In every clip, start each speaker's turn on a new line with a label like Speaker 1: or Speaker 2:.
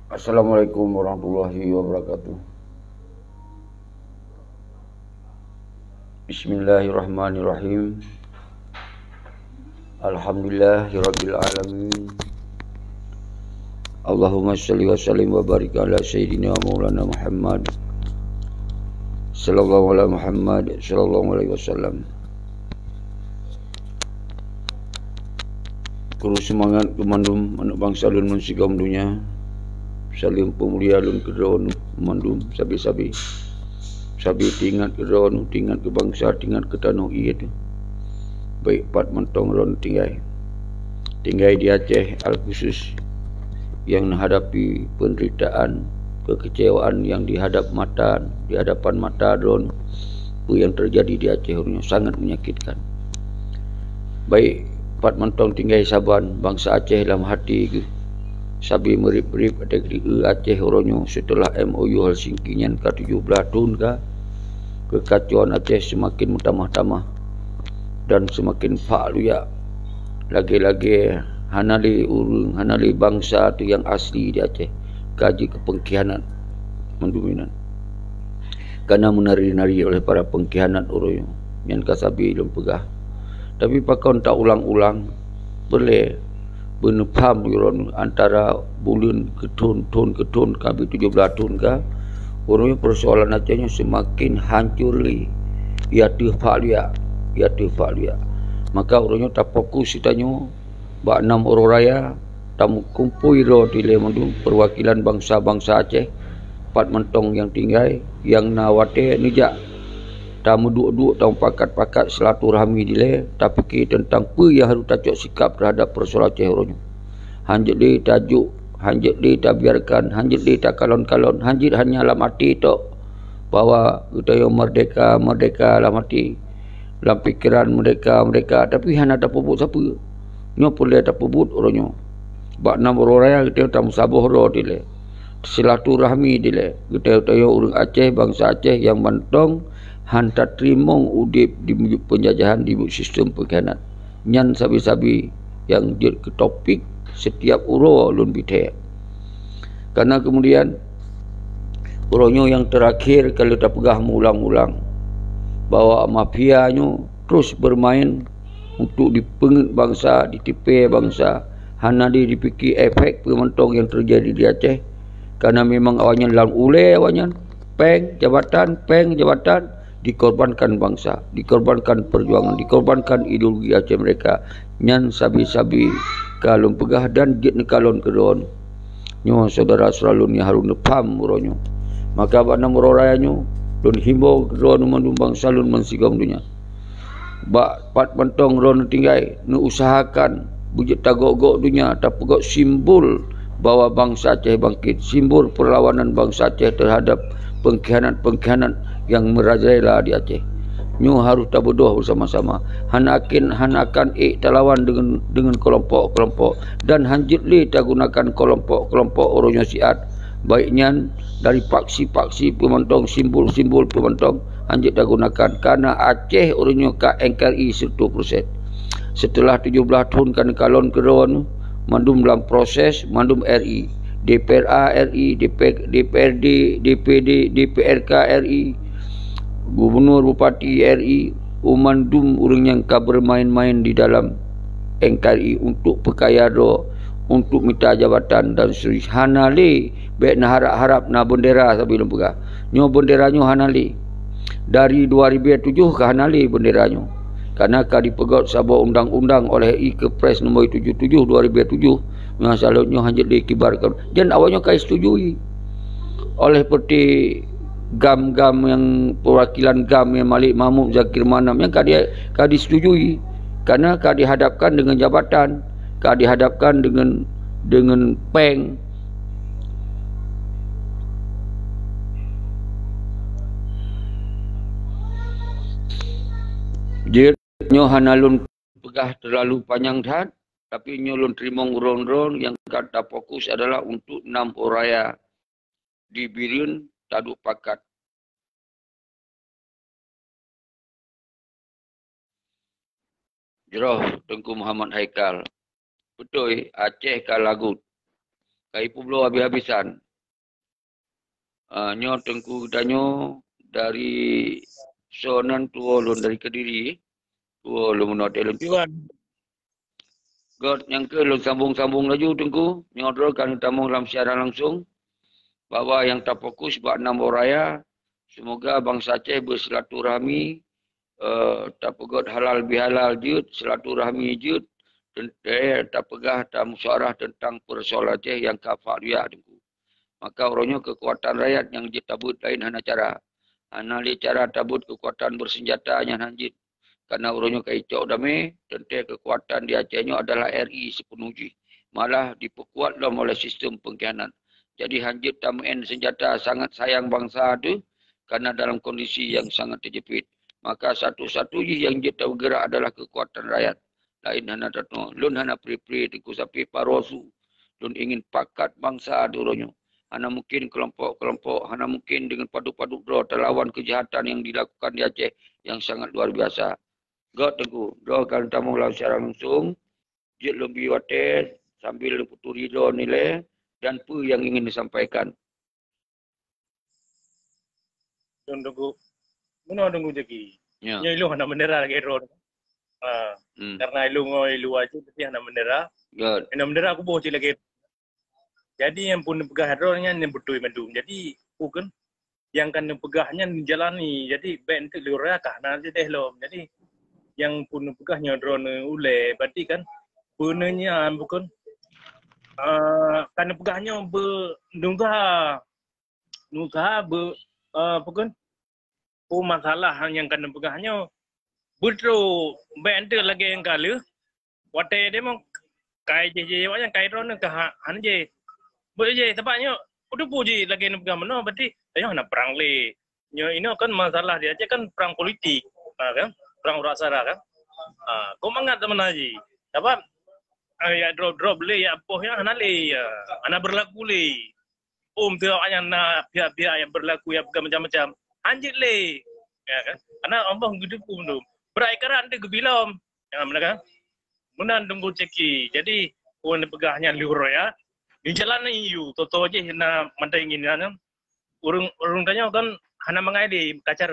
Speaker 1: Assalamualaikum warahmatullahi wabarakatuh. Bismillahirrahmanirrahim. Alhamdulillahirabbil alamin. Allahumma shalli wa sallim wa barik ala sayyidina Maulana Muhammad sallallahu alaihi Muhammad sallallahu alaihi wasallam. Kuru semangat kemandum anak bangsa lun mensigam dunia. Salim pemulia lun kedron mandum sabi-sabi. Sabi tingkat kedron, tingkat ke bangsa, tingkat ke tanah iya tu. Baik pat mentong ron tinggai. Tinggai di Aceh Al-Khusus yang menghadapi penderitaan, kekecewaan yang di hadapan mata dron. Apa yang terjadi di Aceh ini sangat menyakitkan. Baik pat mentong tinggai saban bangsa Aceh dalam hati ke. Sabi merip-rip ada kiri Aceh oronyo setelah MOU Helsinki nyan ke-17 tahun ke kekacauan Aceh semakin bertambah-tambah dan semakin fa'luya lagi-lagi hanali urung hanali bangsa tu yang asli di Aceh kaji kepengkhianat mendominan karena menari-nari oleh para pengkhianat oronyo yang kasabi belum pegah tapi pakon tak ulang-ulang boleh benepam yuron antara bulan ke tahun kami 17 tahun ke orangnya persoalan Acehnya semakin hancur li ya tu falia maka orangnya tak fokus sitanyo bak 6 orang raya tamu kumpul ro di lemandu perwakilan bangsa-bangsa Aceh pat mentong yang tinggai yang nawate nijak tamu duk-duk tamu pakat-pakat silaturahmi dile tak fikir tentang apa yang harus tajuk sikap terhadap persoalan Aceh orangnya. Hanjit dia tajuk, hanjit dia tak biarkan, hanjit dia tak kalon-kalon, hanjit hanya dalam hati tok bahwa kita yang merdeka dalam hati, dalam fikiran mereka, tapi hanya tak pebut siapa. Nyo boleh tak pebut orangnya. Bak 6 orang raya kita tak musabah roh dile. Silaturahmi dile. Kita orang Aceh, bangsa Aceh yang mentong hantar trimong udip di penjajahan di sistem pengkhianat. Nyan sabi-sabi yang dia ke topik setiap uro lun bite. Karena kemudian uronyo yang terakhir kalau tak pegah mengulang-ulang bahwa mafianyo terus bermain untuk dipengut bangsa, ditipu bangsa. Hana dipikir efek pementong yang terjadi di Aceh. Karena memang awalnya dalam awalnya peng jabatan dikorbankan bangsa, dikorbankan perjuangan, dikorbankan ideologi Aceh mereka. Nyan sabi-sabi kalon pegah dan jit kalon kedon. Nyo saudara selalu ni harun nepam uronyo. Maka bak 6 orang rayanya lun himbau kedon mandum bangsa lun mensigam dunia. Bak pat mentong ron tinggai nu usahakan bujit tagok-gok dunia tak pegok simbol bahwa bangsa Aceh bangkit, simbol perlawanan bangsa Aceh terhadap pengkhianat yang merajalela di Aceh. Nyo harus tak bodoh bersama-sama. Hanakan talawan dengan kelompok-kelompok dan hanjit li tak gunakan kelompok-kelompok orangnya siat. Baiknya dari paksi-paksi pementong, simbol-simbol pementong hanjit tak gunakan karena Aceh orangnya ke NKRI 100%. Setelah 17 tahun kan kalon kedon mandum dalam proses mandum RI, DPRA RI, DPRD, DPD, DPRK RI, Gubernur Bupati RI, umandum orang yang bermain-main di dalam NKRI untuk perkayaan, untuk minta jabatan dan seterusnya. Hanali baik nak harap-harap na bendera sebelum pegah. Nyo benderanyo hanali. Dari 2007 ke hanali benderanyo. Karena dipegot sebuah undang-undang oleh Kepres nombor 77 2007 yang selalunya hanya dikibarkan. Dan awalnya setujui oleh seperti GAM yang perwakilan GAM yang Malik Mahmud Zakir Manam yang disetujui karena dihadapkan dengan jabatan, dihadapkan dengan peng. Dia nyo hanalun pegah terlalu panjang dah, tapi nyolun terimong ron-ron yang kata fokus adalah untuk 6 oraya di Birun taduk pakat. Jeroh Tengku Muhammad Haikal. Betul Aceh ke Lagut. Kai publo habis-habisan. Nyo tengku danyo dari sonan tuo lon dari Kediri. Tuo lon hotel
Speaker 2: Iwan.
Speaker 1: God yang ke lon sambung-sambung laju tengku. Nyo dro kan tamu dalam siaran langsung. Bahwa yang tak fokus buat 6 raya. Semoga bangsa Aceh bersilaturahmi. Tak pegot halal bihalal jut. Silaturahmi jut. Tak pegah tak musyawarah tentang persoalan Aceh yang kafak dia tengku. Maka orangnya kekuatan rakyat yang ditabut lain hana cara. Hana li cara tabut kekuatan bersenjata yang hanjit. Karena orangnya kaicok damai, tentu kekuatan di Acehnya adalah RI sepenuhnya. Malah diperkuat dalam oleh sistem pengkhianat. Jadi hanjit tamen senjata sangat sayang bangsa itu karena dalam kondisi yang sangat terjepit. Maka satu-satunya yang kita bergerak adalah kekuatan rakyat. Lain hana datang. Lun hana pri-pri tiku sapi parosu. Lun ingin pakat bangsa itu orangnya. Hana mungkin kelompok-kelompok, hana mungkin dengan padu-padu draw terlawan kejahatan yang dilakukan di Aceh yang sangat luar biasa. God tengku, draw kan tamu lawan secara langsung, jit lebih wates, sambil puturi draw nilai, dan apa yang ingin disampaikan.
Speaker 2: Tunggu, mana tunggu jadi.
Speaker 1: Ya.
Speaker 2: Nya ilu hana bendera lagi draw. Karena ilu aja, jadi hana bendera.
Speaker 1: God.
Speaker 2: Hana bendera aku bawa lagi. Jadi yang pun pegah drone-nya yang betul mendung. Jadi bukan yang kan pegahnya jalani. Jadi band itu luar kah nanti deh loh. Jadi yang pun pegahnya drone ule berarti kan punanya bukan kan pegahnya nungga bukan masalah yang kan pegahnya betul band itu lagi yang kali wate dia mau kai je yang kai drone ke han je boleh je tempatnya udah puji lagi nak pegang mana berarti ayo nak perang le. Nyo ini kan masalah dia aja kan perang politik, kan? Perang urasara kan? Kau mangat teman aja. Apa ya drop le ya apa yang ana le ya. Ana berlaku le. Tu ayah na pihak-pihak yang berlaku yang macam-macam. Anjir le. Ya kan? Ana ambang hidup pun. Beraikaran dia gebilom. Ya mereka. Menan tunggu ceki. Jadi pun pegahnya liur ya. Di jalan iu, toto aja hina mantai ingin kan, urung tanya kan hana mengai di kacar,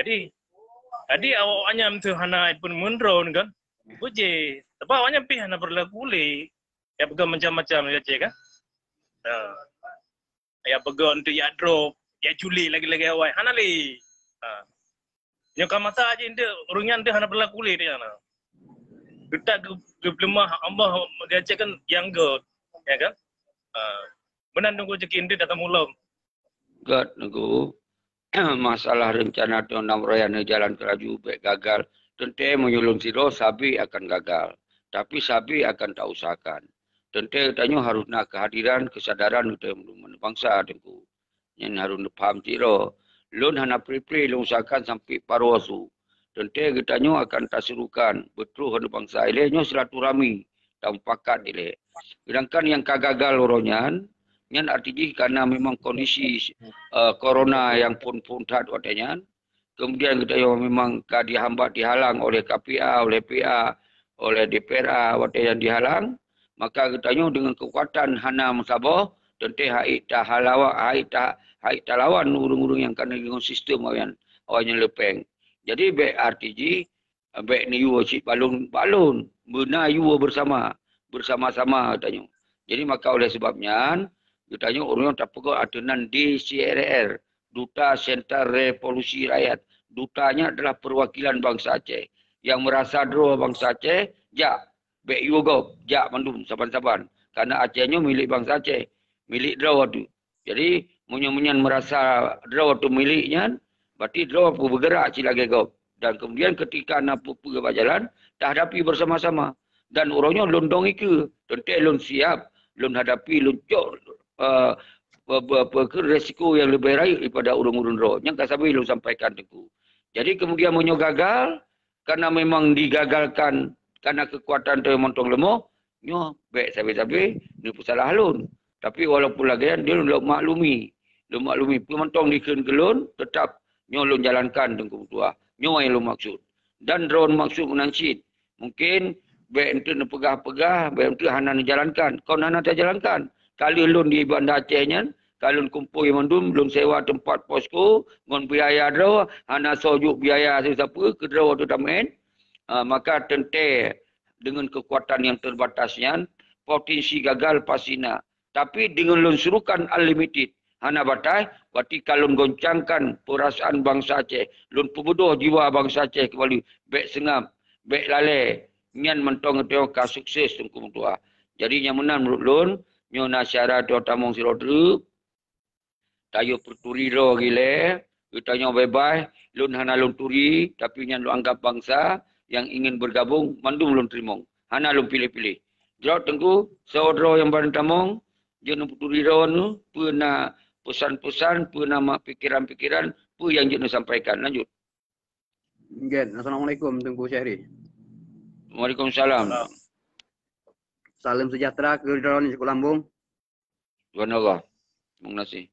Speaker 2: jadi awaknya tu hana pun mundron kan, buje, tapi awaknya pi hana berlaku le, ya pegang macam-macam ya cek kan, ya pegang untuk ya drop, ya culi lagi-lagi awak hana le, yang kamata aja itu urungnya itu hana berlaku le dia na, kita lemah ambah dia cek kan yang god. Ya kan? Benar nunggu cek ini datang mulam.
Speaker 1: God nunggu masalah rencana tu 6 raya ni jalan keraju baik gagal. Tentu menyulung siro sabi akan gagal. Tapi sabi akan tak usahakan. Tentu tanya harus nak kehadiran kesadaran kita bangsa tengku. Yang harus faham siro. Lun hana pri-pri lun usahakan sampai paruasu. Tentu kita akan tak serukan. Betul hendak bangsa ilahnya silaturahmi. Dan pakat ilih. Sedangkan yang kagagal oronyan, yang artinya karena memang kondisi corona yang pun tak watanya, kemudian kita yang memang dihambat dihalang oleh KPA, oleh PA, oleh DPRA, watanya yang dihalang, maka kita dengan kekuatan hana musabah, tentu haid tak lawan urung-urung yang kena dengan sistem awalnya lepeng. Jadi baik RTG, baik ni you cik balun, benar you bersama-sama katanya. Jadi maka oleh sebabnya katanya orang tak pegawai adunan DCRR, Duta Center Revolusi Rakyat. Dutanya adalah perwakilan bangsa Aceh yang merasa draw bangsa Aceh, jak baik you go, jak mandum saban-saban. Karena Acehnya milik bangsa Aceh, milik draw tu. Jadi munyan-munyan merasa draw tu miliknya, berarti draw pun bergerak silage go. Dan kemudian ketika nak pergi berjalan, tak hadapi bersama-sama. Dan orangnya londong itu. Tentu lon siap, lon hadapi, lon cok resiko yang lebih baik daripada urung-urung roh. Yang tak sabi lon sampaikan teku. Jadi kemudian menyo gagal, karena memang digagalkan, karena kekuatan tu yang montong lemah, nyo baik sabi-sabi, ni salah lon. Tapi walaupun lagi dia lon maklumi. Lon maklumi, pemontong dikelon, tetap nyo lon jalankan tengku tua. Nyo yang lon maksud. Dan drone maksud menansit. Mungkin Baik ente nak pegah-pegah, baik ente hana nak jalankan. Kau hana tak jalankan. Kali lun di Bandar Aceh nyan, kalau kumpul yang mandum, belum sewa tempat posko, ngon biaya draw, hana sojuk biaya siapa, ke draw tu tamen, maka tente dengan kekuatan yang terbatasnya, potensi gagal pasti nak. Tapi dengan lun surukan unlimited, hana batai, berarti kalau goncangkan perasaan bangsa Aceh, lun pebuduh jiwa bangsa Aceh kembali, baik sengam, baik lalai, nyan mentong teo ka sukses tungku tua. Jadi yang menang menurut lun, nyo nasyara tu tamong sirodru, tayo perturi ro gile, kita nyo bebas, lun hana lun turi, tapi nyan lu anggap bangsa yang ingin bergabung, mandum lun terimong. Hana lun pilih-pilih. Jauh tengku, saudara yang bareng tamong, jenung perturi ro nu, pernah pesan-pesan, pernah pikiran-pikiran, pu yang jenung sampaikan. Lanjut.
Speaker 3: Gen, Assalamualaikum Tengku Syahri.
Speaker 1: Waalaikumsalam.
Speaker 3: Salam sejahtera ke Drone di Sekolah Lambung.
Speaker 1: Tuhan Allah. Terima kasih.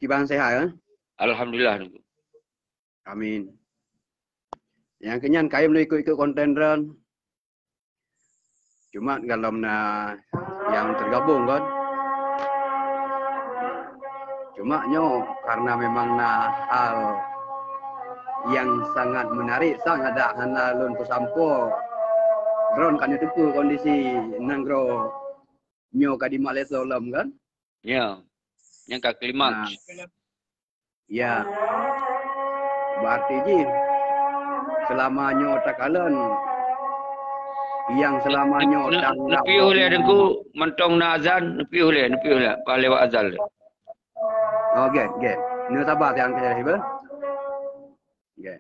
Speaker 3: Kibang sehat kan?
Speaker 1: Alhamdulillah.
Speaker 3: Amin. Yang kenyan kaya boleh ikut-ikut konten Drone. Cuma kalau yang tergabung kan. Cuma nyo karena memang hal yang sangat menarik, sangat ada hana lun pesampo drone kan itu kondisi nanggro nyo kadi Malaysia lam kan
Speaker 1: Ya, yang ke klimaks.
Speaker 3: Ya, berarti ji selama nyo takalan yang selama nyo
Speaker 1: nepi oleh dengku mentong na azan, nepi oleh lewat azan.
Speaker 3: Okey, okey. Ni sabar yang saya hiba. Okey.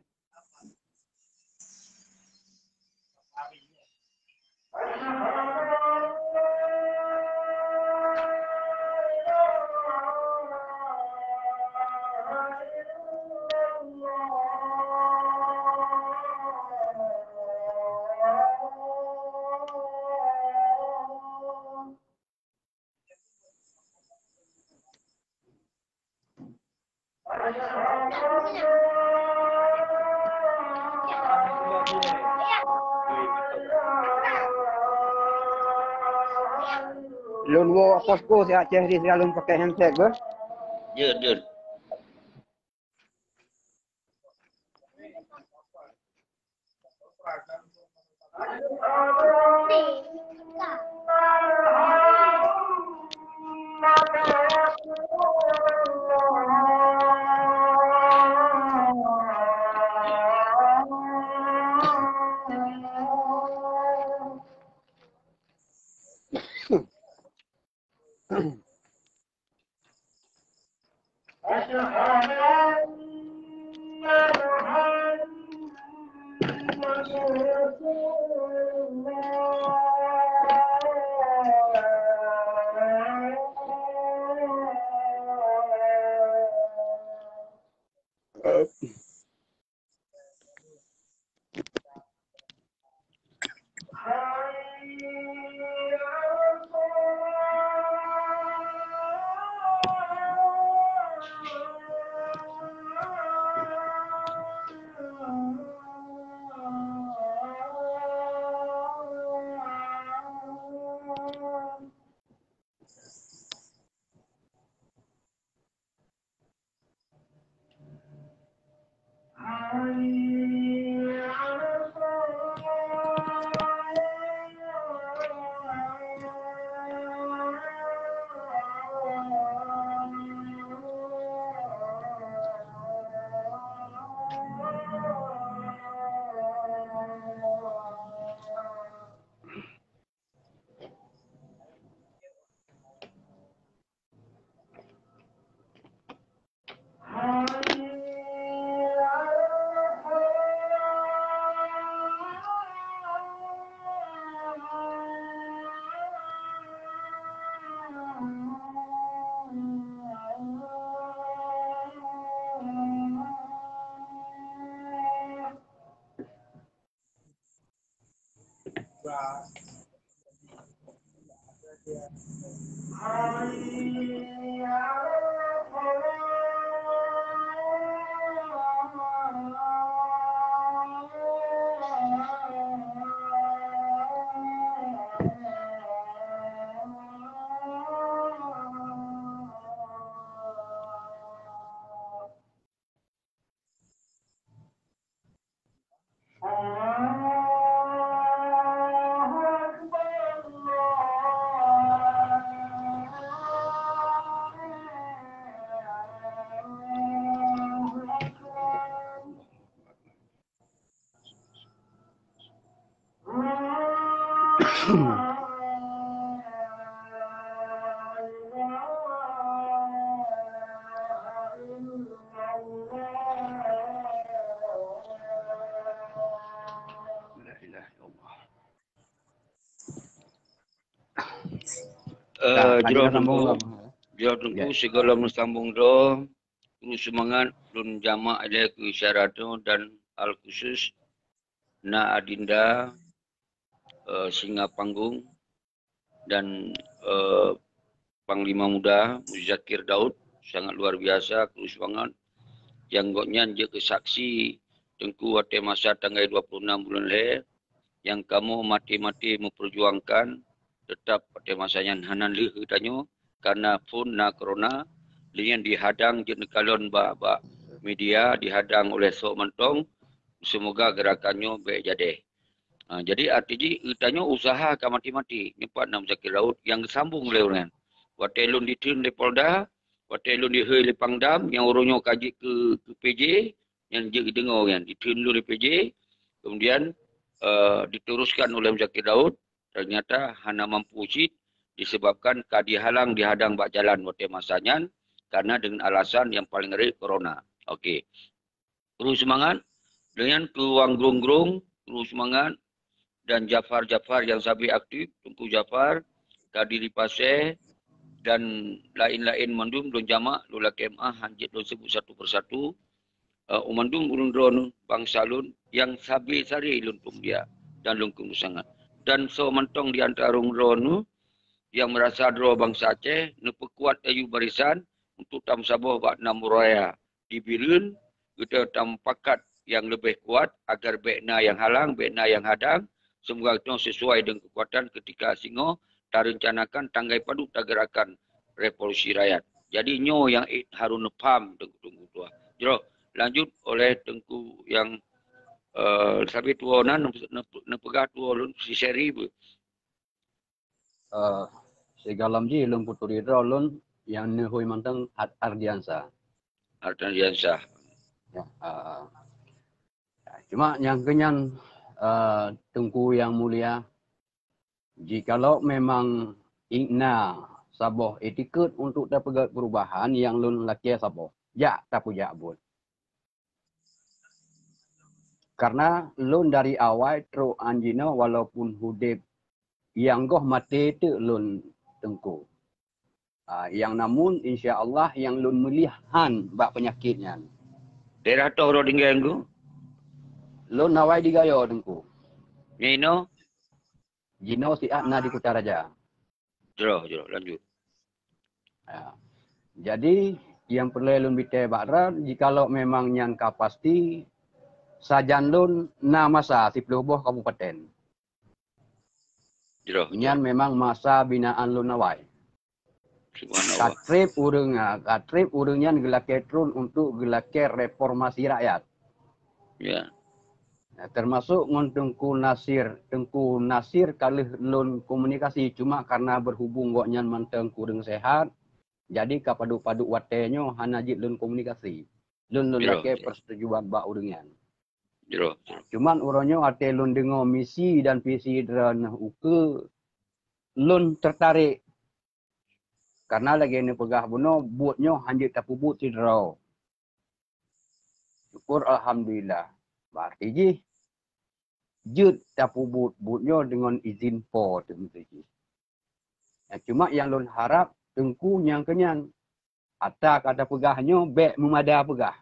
Speaker 3: Lun wo posko si Aceh di selalu pakai handset ber.
Speaker 1: Ya, dia. Jero
Speaker 3: sambung
Speaker 1: tunggu.
Speaker 3: lah.
Speaker 1: Jero tunggu
Speaker 3: Ya.
Speaker 1: segala sambung do. Terus semangat lun jama ada ke isyarat dan al khusus na adinda singa panggung dan Panglima Muda Muzakir Daud sangat luar biasa terus banget yang goknya je kesaksi tengku wate masa tanggal 26 bulan le yang kamu mati-mati memperjuangkan tetap pada masanya hanan lih tanyo karena pun na corona dengan dihadang je nekalon ba media dihadang oleh sok mentong semoga gerakannya baik jadi. Jadi artinya utanyo usaha ka mati-mati nyepat nam Zakir Daud yang sambung leunan. Watelun ditun di Polda, watelun di Hei Pangdam yang orangnya kaji ke PJ yang je dengar kan ditun lu di PJ kemudian diteruskan oleh Zakir Daud ternyata hana mampu usit disebabkan dihalang dihadang bak jalan wate masanya karena dengan alasan yang paling ngeri corona. Okey. Terus semangat dengan keluang grung-grung terus semangat dan Jafar yang sabi aktif, Tunku Jafar, Kadiri Pasir dan lain-lain mandum don jamak lola KMA hanjit don sebut satu persatu. Umandum urun dron bangsa lun yang sabi sari lun pun dia dan lun kung sangat. Dan so mentong di antara dron yang merasa dro bangsa Aceh nepekuat ayu barisan untuk tam saboh bak namuraya di Birun kita tam pakat yang lebih kuat agar bekna yang halang, bekna yang hadang semoga itu sesuai dengan kekuatan ketika Singo tarencanakan tanggai padu gerakan revolusi rakyat. Jadi nyo yang harun nepam tengku tua. Jero lanjut oleh tengku yang sabi tuanan nepegah tua si seri bu.
Speaker 3: Segalam ji lun puturi lun yang nehui manteng Ardiansa.
Speaker 1: Ardiansa.
Speaker 3: Ya, cuma yang kenyan Tengku yang mulia, jikalau memang ingna saboh etiket untuk dapat perubahan yang lun laki saboh, ya tak punya abun. Karena lun dari awal tro anjino walaupun hudib yang goh mati tu lun Tengku. Yang namun insya Allah yang lun melihan bak penyakitnya.
Speaker 1: Daerah tu orang tinggal tu?
Speaker 3: Lun nawai digayo Tengku.
Speaker 1: Nino?
Speaker 3: Jino si Adna di Kutaraja.
Speaker 1: Jero lanjut.
Speaker 3: Ya. Jadi yang perlu lun bite bakran jikalau memang yang pasti sajan lun na masa 10 buah kabupaten.
Speaker 1: Jero.
Speaker 3: Nyan memang masa binaan lun nawai. Katrip urungnya gelake trun untuk gelake reformasi rakyat.
Speaker 1: Ya.
Speaker 3: Nah, termasuk ngon Tengku Nasir kalih lun komunikasi cuma karena berhubung gok nyan manteng kurang sehat jadi kapadu-padu watenyo hanajit lun komunikasi lun lake persetujuan bak urungan.
Speaker 1: Jero.
Speaker 3: Cuman uronyo ate lun dengo misi dan visi dran uke lun tertarik karena lagi ni pegah buno buatnyo hanjit tapubut sidrau. Syukur alhamdulillah. Berarti ji jut tapubut butnyo dengan izin po tentu ji. Cuma yang lun harap Tengku yang kenyan ata kata pegahnyo bek memada pegah.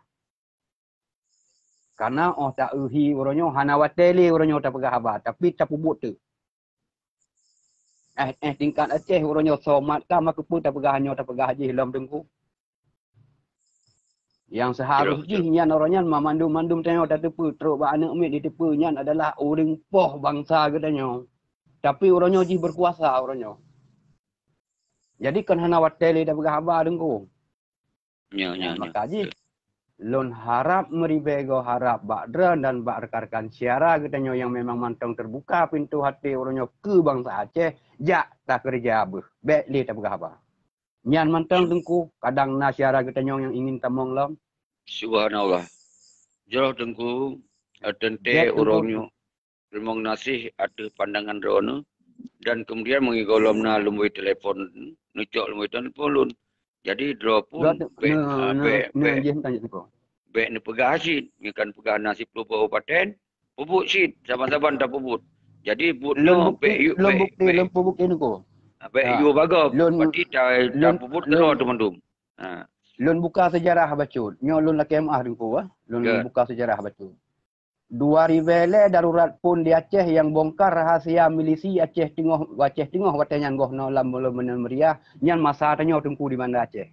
Speaker 3: Karena tak uhi uronyo hana wateli uronyo tak pegah apa tapi tapubut tu. Tingkat Aceh uronyo somat ka makupu tak pegahnyo tak pegah ji hilam Tengku. Yang seharusnya orangnya memandum-mandum tengok tak tepu teruk bak anak umit di tepu nyan adalah orang poh bangsa katanya. Tapi orangnya ji berkuasa orangnya. Jadi kan hana wateli dah berhabar Tengku.
Speaker 1: Ya.
Speaker 3: Maka ji lun harap meribego harap bak dran dan bak rekan-rekan siara katanya yang memang mantong terbuka pintu hati orangnya ke bangsa Aceh jak tak kerja beh. Bek li tak berhabar. Nyan mantang Tengku kadang nasyara katanya yang ingin tamong lam.
Speaker 1: Subhanallah. Jero Tengku tente orangnya remong nasih ada pandangan rono dan kemudian mengigolom na lumui telefon nucok lumui telefon lun. Jadi draw pun bek ni pegah asid, kan pegah nasib lu kabupaten, puput sid, saban-saban tak puput. Jadi butno
Speaker 3: bukti Tengku.
Speaker 1: Baik
Speaker 3: Ha.
Speaker 1: you bagau.
Speaker 3: Lun
Speaker 1: Berarti dah
Speaker 3: lun
Speaker 1: puput
Speaker 3: lun
Speaker 1: kena tu mandum. Ha.
Speaker 3: lun buka sejarah bacut. Nyo lun la KMA dengku Lun
Speaker 1: Ya.
Speaker 3: buka sejarah bacut. 2000 darurat pun di Aceh yang bongkar rahasia milisi Aceh Tengah watenya ngoh no lam mula meriah nyan masa tanyo tengku di mana Aceh.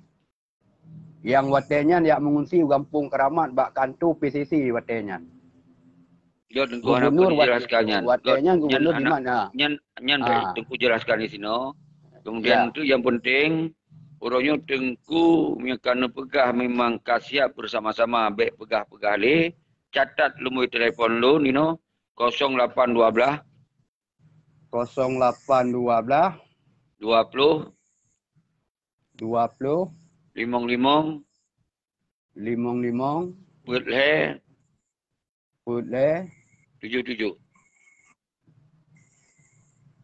Speaker 3: Yang watenya yak mengungsi Kampung Keramat bak kantu PCC watenya.
Speaker 1: Dia tengku hana pun jelaskan nyan.
Speaker 3: Watenya gubernur di mana?
Speaker 1: Nyan baik tengku jelaskan di sini. Kemudian
Speaker 3: Ya.
Speaker 1: tu yang penting orangnya tengku kena pegah memang kasiap bersama-sama baik pegah-pegah le. Catat lumui telefon lu Nino 0812
Speaker 3: 0812
Speaker 1: 20
Speaker 3: 20
Speaker 1: 55
Speaker 3: 55
Speaker 1: Putle
Speaker 3: Putle
Speaker 1: 77.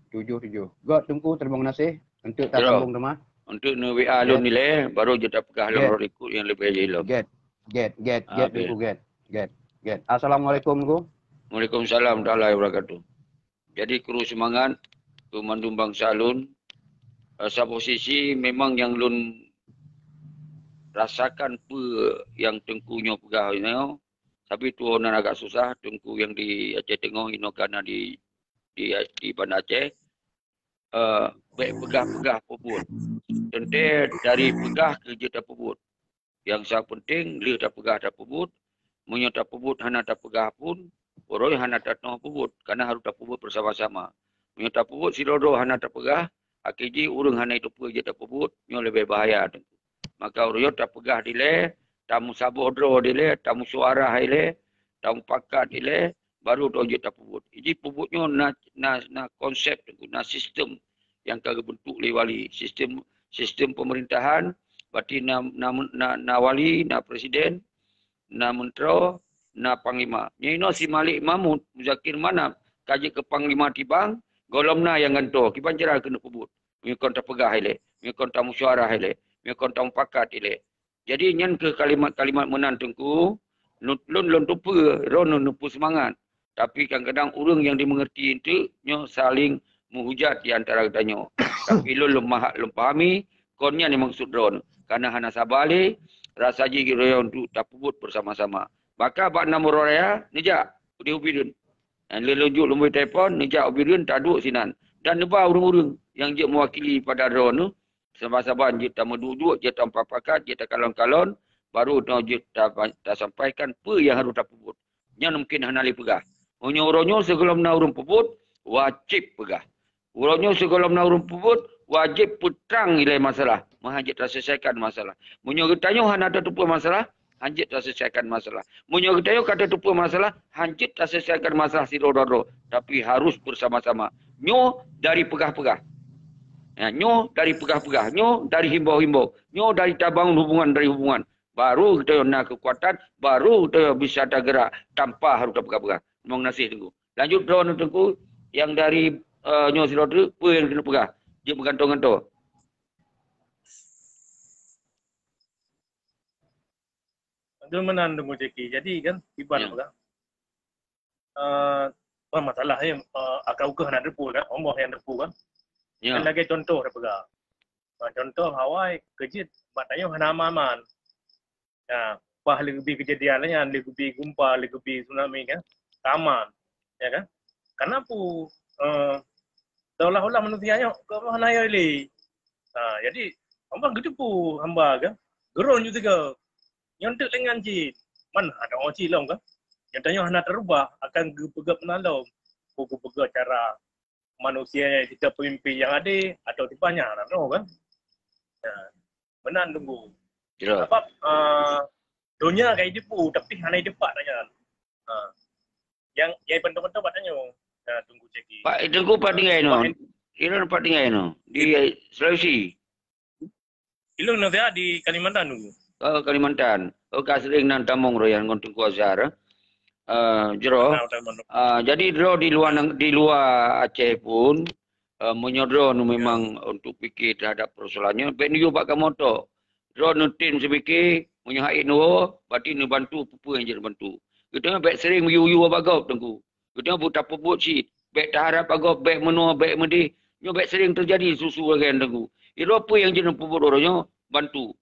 Speaker 3: 77. God tunggu terima kasih untuk tak
Speaker 1: Terus.
Speaker 3: sambung teman.
Speaker 1: Untuk nu WA lu ni le baru je tak pegah lu ikut yang lebih elok.
Speaker 3: Get
Speaker 1: Ah,
Speaker 3: tunggu get. Assalamualaikum ku.
Speaker 1: Waalaikumsalam warahmatullahi wabarakatuh. Jadi kru semangat tu mandum bangsa lun. Sa posisi memang yang lun rasakan yang tengkunya pegah ini. Tapi tuanan agak susah tengku yang di Aceh Tengah ini kerana di Bandar Aceh. Baik pegah-pegah pebut. Tentu dari pegah ke je tak pebut. Yang sangat penting dia tak pegah tak pebut. Munyo tak pebut hana tak pegah pun. Orang hana tak noh pebut. Karena harus tak pebut bersama-sama. Munyo tak pebut sirodo hana tak pegah. Akiji urang hana itu je tak pebut. Nyo lebih bahaya. Maka orang tak pegah dile. Tamu sabodro dile. Tamu suara dile. Tamu pakat dile. Baru tu je tak pebut. Jadi pebutnya na konsep, na sistem yang kagak bentuk oleh wali. Sistem pemerintahan. Berarti na wali, na presiden. Na menteri, na panglima. Nyino si Malik Mahmud, Muzakir Manap, kaji ke panglima tibang, golomna yang ganto. Kipan cerah kena pebut. Mengikon tak pegah ile. Mengikon tak musyawarah ile. Mengikon tak pakat ile. Jadi nyan ke kalimat-kalimat menantungku, lun tupu, ron nupu semangat. Tapi kadang-kadang orang yang dimengerti itu, nyo saling menghujat di antara katanya. Tapi lun pahami, konnya ni maksud ron. Karena hana sabali, rasa ji royon tu tak pebut bersama-sama. Maka bak nama raya nijak di ubidun. Dan lelunjuk lumui telefon nijak ubidun tak duduk sinan. Dan nebah urung-urung yang je mewakili pada ron tu. Sabar-sabar je tak menduduk, je tak pakat, je tak kalon-kalon. Baru je tak sampaikan apa yang harus tak pebut. Yang mungkin hana li pegah. Onyo-onyo sebelum na urung pebut, wajib pegah. Urangnya sebelum na urung pebut, wajib putrang ilai masalah. Menghajit selesaikan masalah. Munyo getanyo hana tak tupu masalah, hanjit tak selesaikan masalah. Munyo getanyo kata tupu masalah, hanjit tak selesaikan masalah si rodoro. Tapi harus bersama-sama. Nyo dari pegah-pegah. Ya, nyo dari pegah-pegah. Nyo dari himbau-himbau. Nyo dari tabangun hubungan dari hubungan. Baru kita nak kekuatan, baru kita bisa tak gerak tanpa harus tak pegah-pegah. Memang nasih tunggu. Lanjut drone tunggu yang dari nyo si rodoro, apa yang kena pegah? Dia bergantung-gantung.
Speaker 2: Itu menandung rezeki. Jadi kan ibarat kan. Masalah ni akal ukah nak depu kan. Allah yang depu kan.
Speaker 1: Ya.
Speaker 2: Lagi contoh dah pegang. Contoh Hawaii kejit matanya hana aman. Ya, pah lebih kejadian lainnya, lebih gempa, lebih tsunami kan. Taman. Ya kan? Kenapa seolah-olah manusianya ke mana ya ini? Jadi hamba gedepu hamba kan. Geron juga. Nyontek dengan jin. Mana ada orang cilong kan? Yang tanya hana terubah akan gepegap menalau. Gepegap cara manusia kita pemimpin yang ada atau tipanya tak tahu kan? Menan tunggu. Sebab dunia kayak depu tapi hana depak tanya. Yang penting-penting patanya tunggu ceki.
Speaker 1: Pak tunggu pak tinggal no. Ilun pak tinggal no di Sulawesi.
Speaker 2: Ilun nanti di Kalimantan tunggu.
Speaker 1: Kalimantan. Sering nan tamong ro yang ngontung kuazar. Jero. Jadi dro di luar Aceh pun menyodro memang untuk fikir terhadap persoalannya. Ben yo pak kamoto. Dro nutin sebiki menyahai no, berarti nu bantu apa yang jadi bantu. Kita baik sering yu bagau tengku. Kita buta pebut si. Baik tak harap agak baik menua baik medi. baik sering terjadi susu lagi yang tengku. Iro apa yang jenis puput orangnya bantu.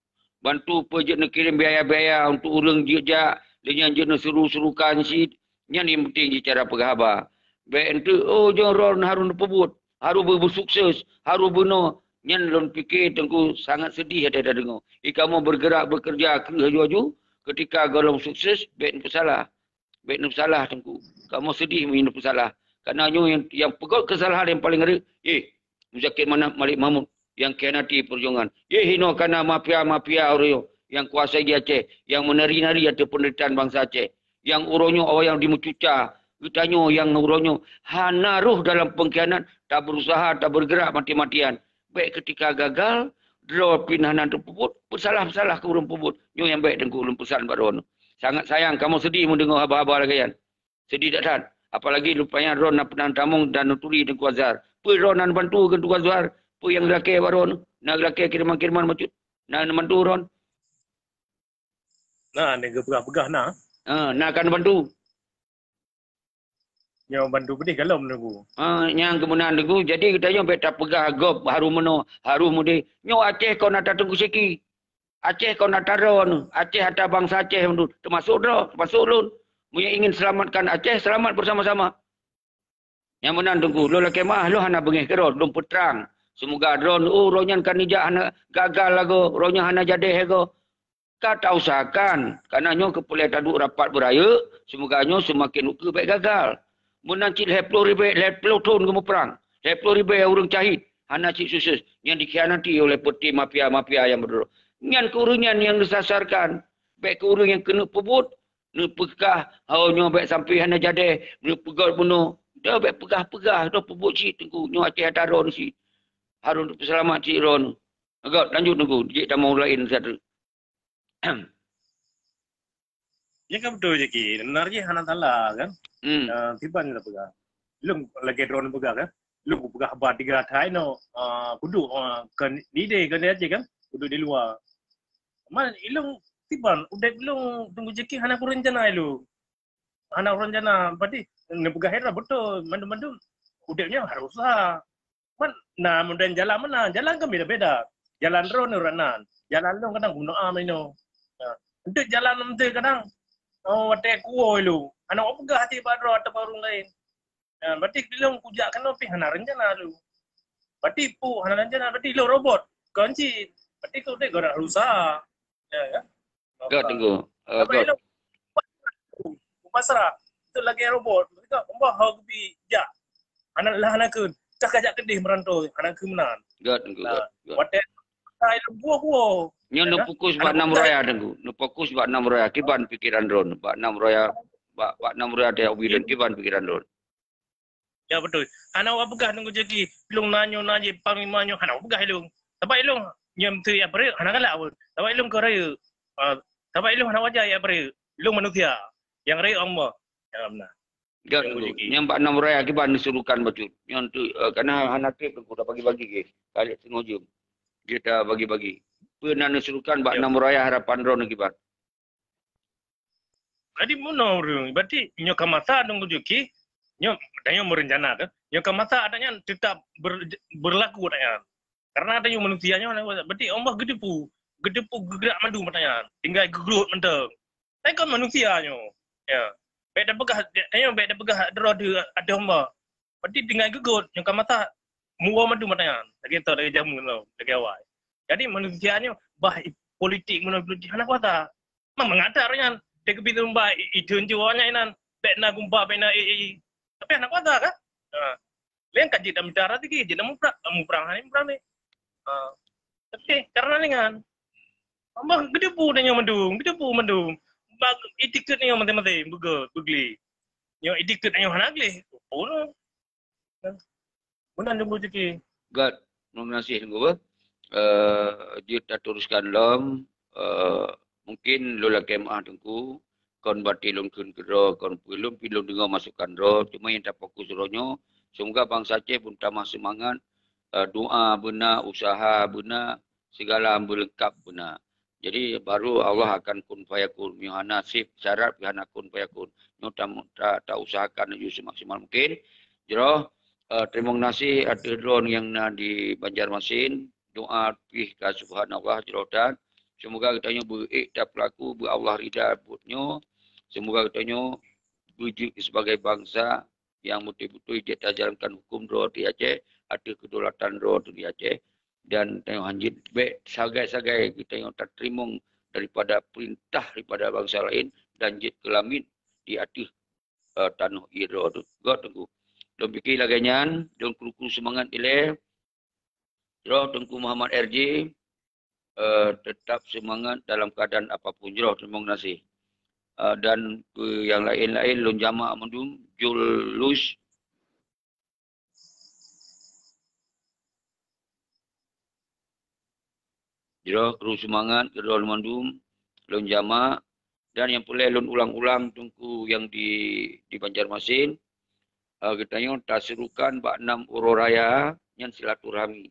Speaker 1: Bantu apa jenis kirim biaya-biaya untuk orang jejak dengan jenis seru-serukan si. Yang ni penting je cara pegahaba. Baik itu, oh jangan ron harun puput. Harus bersukses. Harus benar. Yang lon fikir tengku sangat sedih ada dengar. Kamu bergerak bekerja kerja-kerja ketika golong sukses, baik itu salah. Baik itu salah tengku. Kamu sedih minum salah. Kerana yang pegot kesalahan yang paling ngeri, Muzakir Malik Mahmud yang khianati perjuangan. Hino kerana mafia-mafia orang yang kuasai di Aceh, yang menari-nari atas penderitaan bangsa Aceh. Yang uronyo orang yang dimucuca, ditanya yang uronyo hanaruh dalam pengkhianat, tak berusaha, tak bergerak mati-matian. Baik ketika gagal, draw pinahanan terpuput, bersalah-salah ke urung puput. Yang baik tengku ulun pesan pada orang. Sangat sayang, kamu sedih mendengar haba-haba lagi kan. Sedih tak tahan. Apalagi lupanya Ron nak penang tamung dan nuturi Tengku Azhar. Pui Ron nak bantu ke Tengku Azhar. Pui yang lelaki baron. Nak lelaki kiriman-kiriman macam. Nak bantu Ron.
Speaker 2: Nah, ni pegah-pegah nak.
Speaker 1: Nak akan bantu.
Speaker 2: Yang bantu pedih kalau menunggu.
Speaker 1: Yang kemudian tengku. Jadi kita yang tak pegah gop harum meno. Harum mudi. Nyo Aceh kau nak tengku seki. Aceh kau nak taron. Aceh ada bangsa Aceh. Termasuk dah. Termasuk lun. Yang ingin selamatkan Aceh, selamat bersama-sama. Yang menang tunggu, lo laki mah, lo hana bengih kerot, lo peterang. Semoga drone, ronyan kan nijak hana gagal lagu, ronyan hana jadi hego. Kata usahakan, karena nyo kepulih taduk rapat beraya, semoga nyo semakin uke baik gagal. Menang cik 10 tahun kamu perang, 10 ribu orang cahit, hana cik susus, yang dikhianati oleh peti mafia-mafia yang berdua. Yang keurungan yang disasarkan, baik keurung yang kena pebut, ni pegah, nyo baik sampai hana jadi, ni pegah penuh. Dah baik pegah-pegah, dah pebut cik tengku, nyo Aceh ada ron si. Harun selamat cik ron. Agak lanjut tengku, cik tak mau lain satu.
Speaker 2: Ya kan betul je ki. Sebenarnya hana salah kan. Tiba ni lah pegah. Lu lagi drone pegah kan. Lu pegah habar 3 hari no. Kudu kan ni dia kan dia kan. Kudu di luar. Man ilung tiban udah belum tunggu jeki hana ku rencana lu. Hana rencana berarti nepegah hera betul mandu-mandu udahnya harus usaha. Man nah mudah jalan mana? Jalan kan beda-beda. Jalan drone ranan. Jalan lu kadang guna amino. Untuk jalan nanti kadang wate kuo lu. Hana pegah hati badro atau barung lain. Berarti belum kujak kan tapi hana rencana lu. Berarti pu hana rencana berarti lu robot. Kunci berarti kau dek gora usaha. Ya kan?
Speaker 1: Gak tunggu.
Speaker 2: Pasrah itu lagi robot. Mereka umbah hau bi ja. Anak lah anak kun. Cak ajak kedih merantau anak kun menan.
Speaker 1: Gak tunggu.
Speaker 2: Wate tai buah.
Speaker 1: Nyo nu fokus buat 6 roya tunggu. Nu fokus buat 6 roya kiban pikiran drone. Buat 6 roya. Buat 6 roya dia bilen kiban pikiran drone.
Speaker 2: Ya betul. Anak apa pegah tunggu jadi. Ilung nanyo pamimanyo anak pegah ilung. Tapi ilung nyam tu ya ber anak lah. Tapi ilung keraya. Tapi ilung anak wajah ya ber. Ilung manusia. Yang raya Allah. Ya benar.
Speaker 1: Gak tunggu. Nyampak 6 roya kiban disuruhkan betul. Nyon tu karena anak ke aku dah bagi-bagi ke. Kali tengok jom. Kita bagi-bagi. Pernah disuruhkan buat 6 roya harapan drone kiban.
Speaker 2: Jadi mana orang? Berarti nyoka masa tunggu juki. Nyok tanya merencana kan. Nyoka masa adanya tetap berlaku adanya. Karena adanya manusianya. Berarti Allah gedepu gerak mandu matanya. Tinggal gegerut mentang. Tapi kan manusianya. Ya. Baik dah pegah, tanya baik dah pegah ada hamba. Berarti tinggal gegerut. Nyoka masa muah mandu matanya. Lagi tahu lagi jamu lagi awal. Jadi manusianya bah politik politik anak kuasa. Memang mengata orangnya. Dia kepitu mbak itu jiwanya inan. Baik nak gumpa baik nak tapi anak kuasa kan? Lain kan jika bicara lagi, jika mu perang ni. Tapi karena ni kan, ambang gede pu dan yang mendung. Bag etiket ni yang mati-mati, begli. Yang etiket yang mana gli? Pun. Bukan jumpa ciki.
Speaker 1: Gad, terima kasih tunggu. Kita teruskan lom. Mungkin lola kemah tunggu. Kon bati lom kun kero, kon pilum dengar masukkan roh. Cuma yang tak fokus rohnya. Semoga bangsa Aceh pun tambah semangat. Doa benar, usaha benar, segala berlengkap benar. Jadi baru Allah akan kun fayakun. Yohana nasib syarat Yohana kun fayakun. Nyo tak usahakan juga semaksimal mungkin. Jadi terima kasih ada drone yang di Banjarmasin. Doa pih ka subhanallah jerotan. Semoga kita berikhtaf pelaku Allah ridha buatnya. Semoga kita wujud sebagai bangsa yang betul-betul kita jalankan hukum roh di Aceh, ada kedaulatan roh di Aceh, dan tengok hanjit baik sagai-sagai kita yang tak terima daripada perintah daripada bangsa lain dan jid kelamin di atas tanah iro tu. God tunggu. Don fikir laganyan, don kru semangat ile. Roh Tengku Muhammad RJ tetap semangat dalam keadaan apapun. Roh terima kasih. Dan ke yang lain-lain lon jama' mandum Julus jero kru semangat kedua mandum lon jama' dan yang boleh lon ulang-ulang tungku yang di Banjarmasin kita yang tasirukan bak 6 Ururaya yang silaturahmi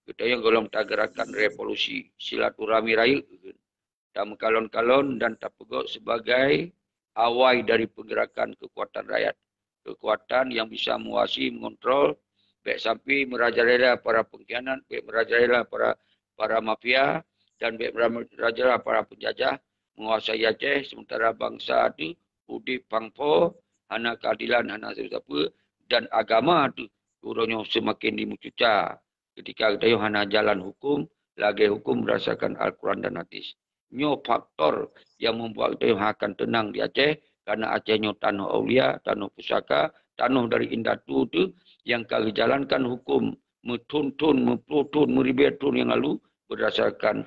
Speaker 1: kita yang golong gerakan revolusi silaturahmi raya tam kalon-kalon dan tak pegok sebagai awal dari pergerakan kekuatan rakyat. Kekuatan yang bisa menguasai, mengontrol, baik sampai merajalela para pengkhianat, baik merajalela para mafia, dan baik merajalela para penjajah, menguasai Aceh, sementara bangsa itu, udi pangpo, hana keadilan, hana siapa, dan agama itu, urunnya semakin dimucuca. Ketika kita hana jalan hukum, lagi hukum berdasarkan Al-Quran dan Hadis. Nyo faktor yang membuat kita akan tenang di Aceh karena Aceh nyo tanah aulia, tanah pusaka, tanah dari Indatu tu yang kali jalankan hukum metuntun, memputun, meribetun yang lalu berdasarkan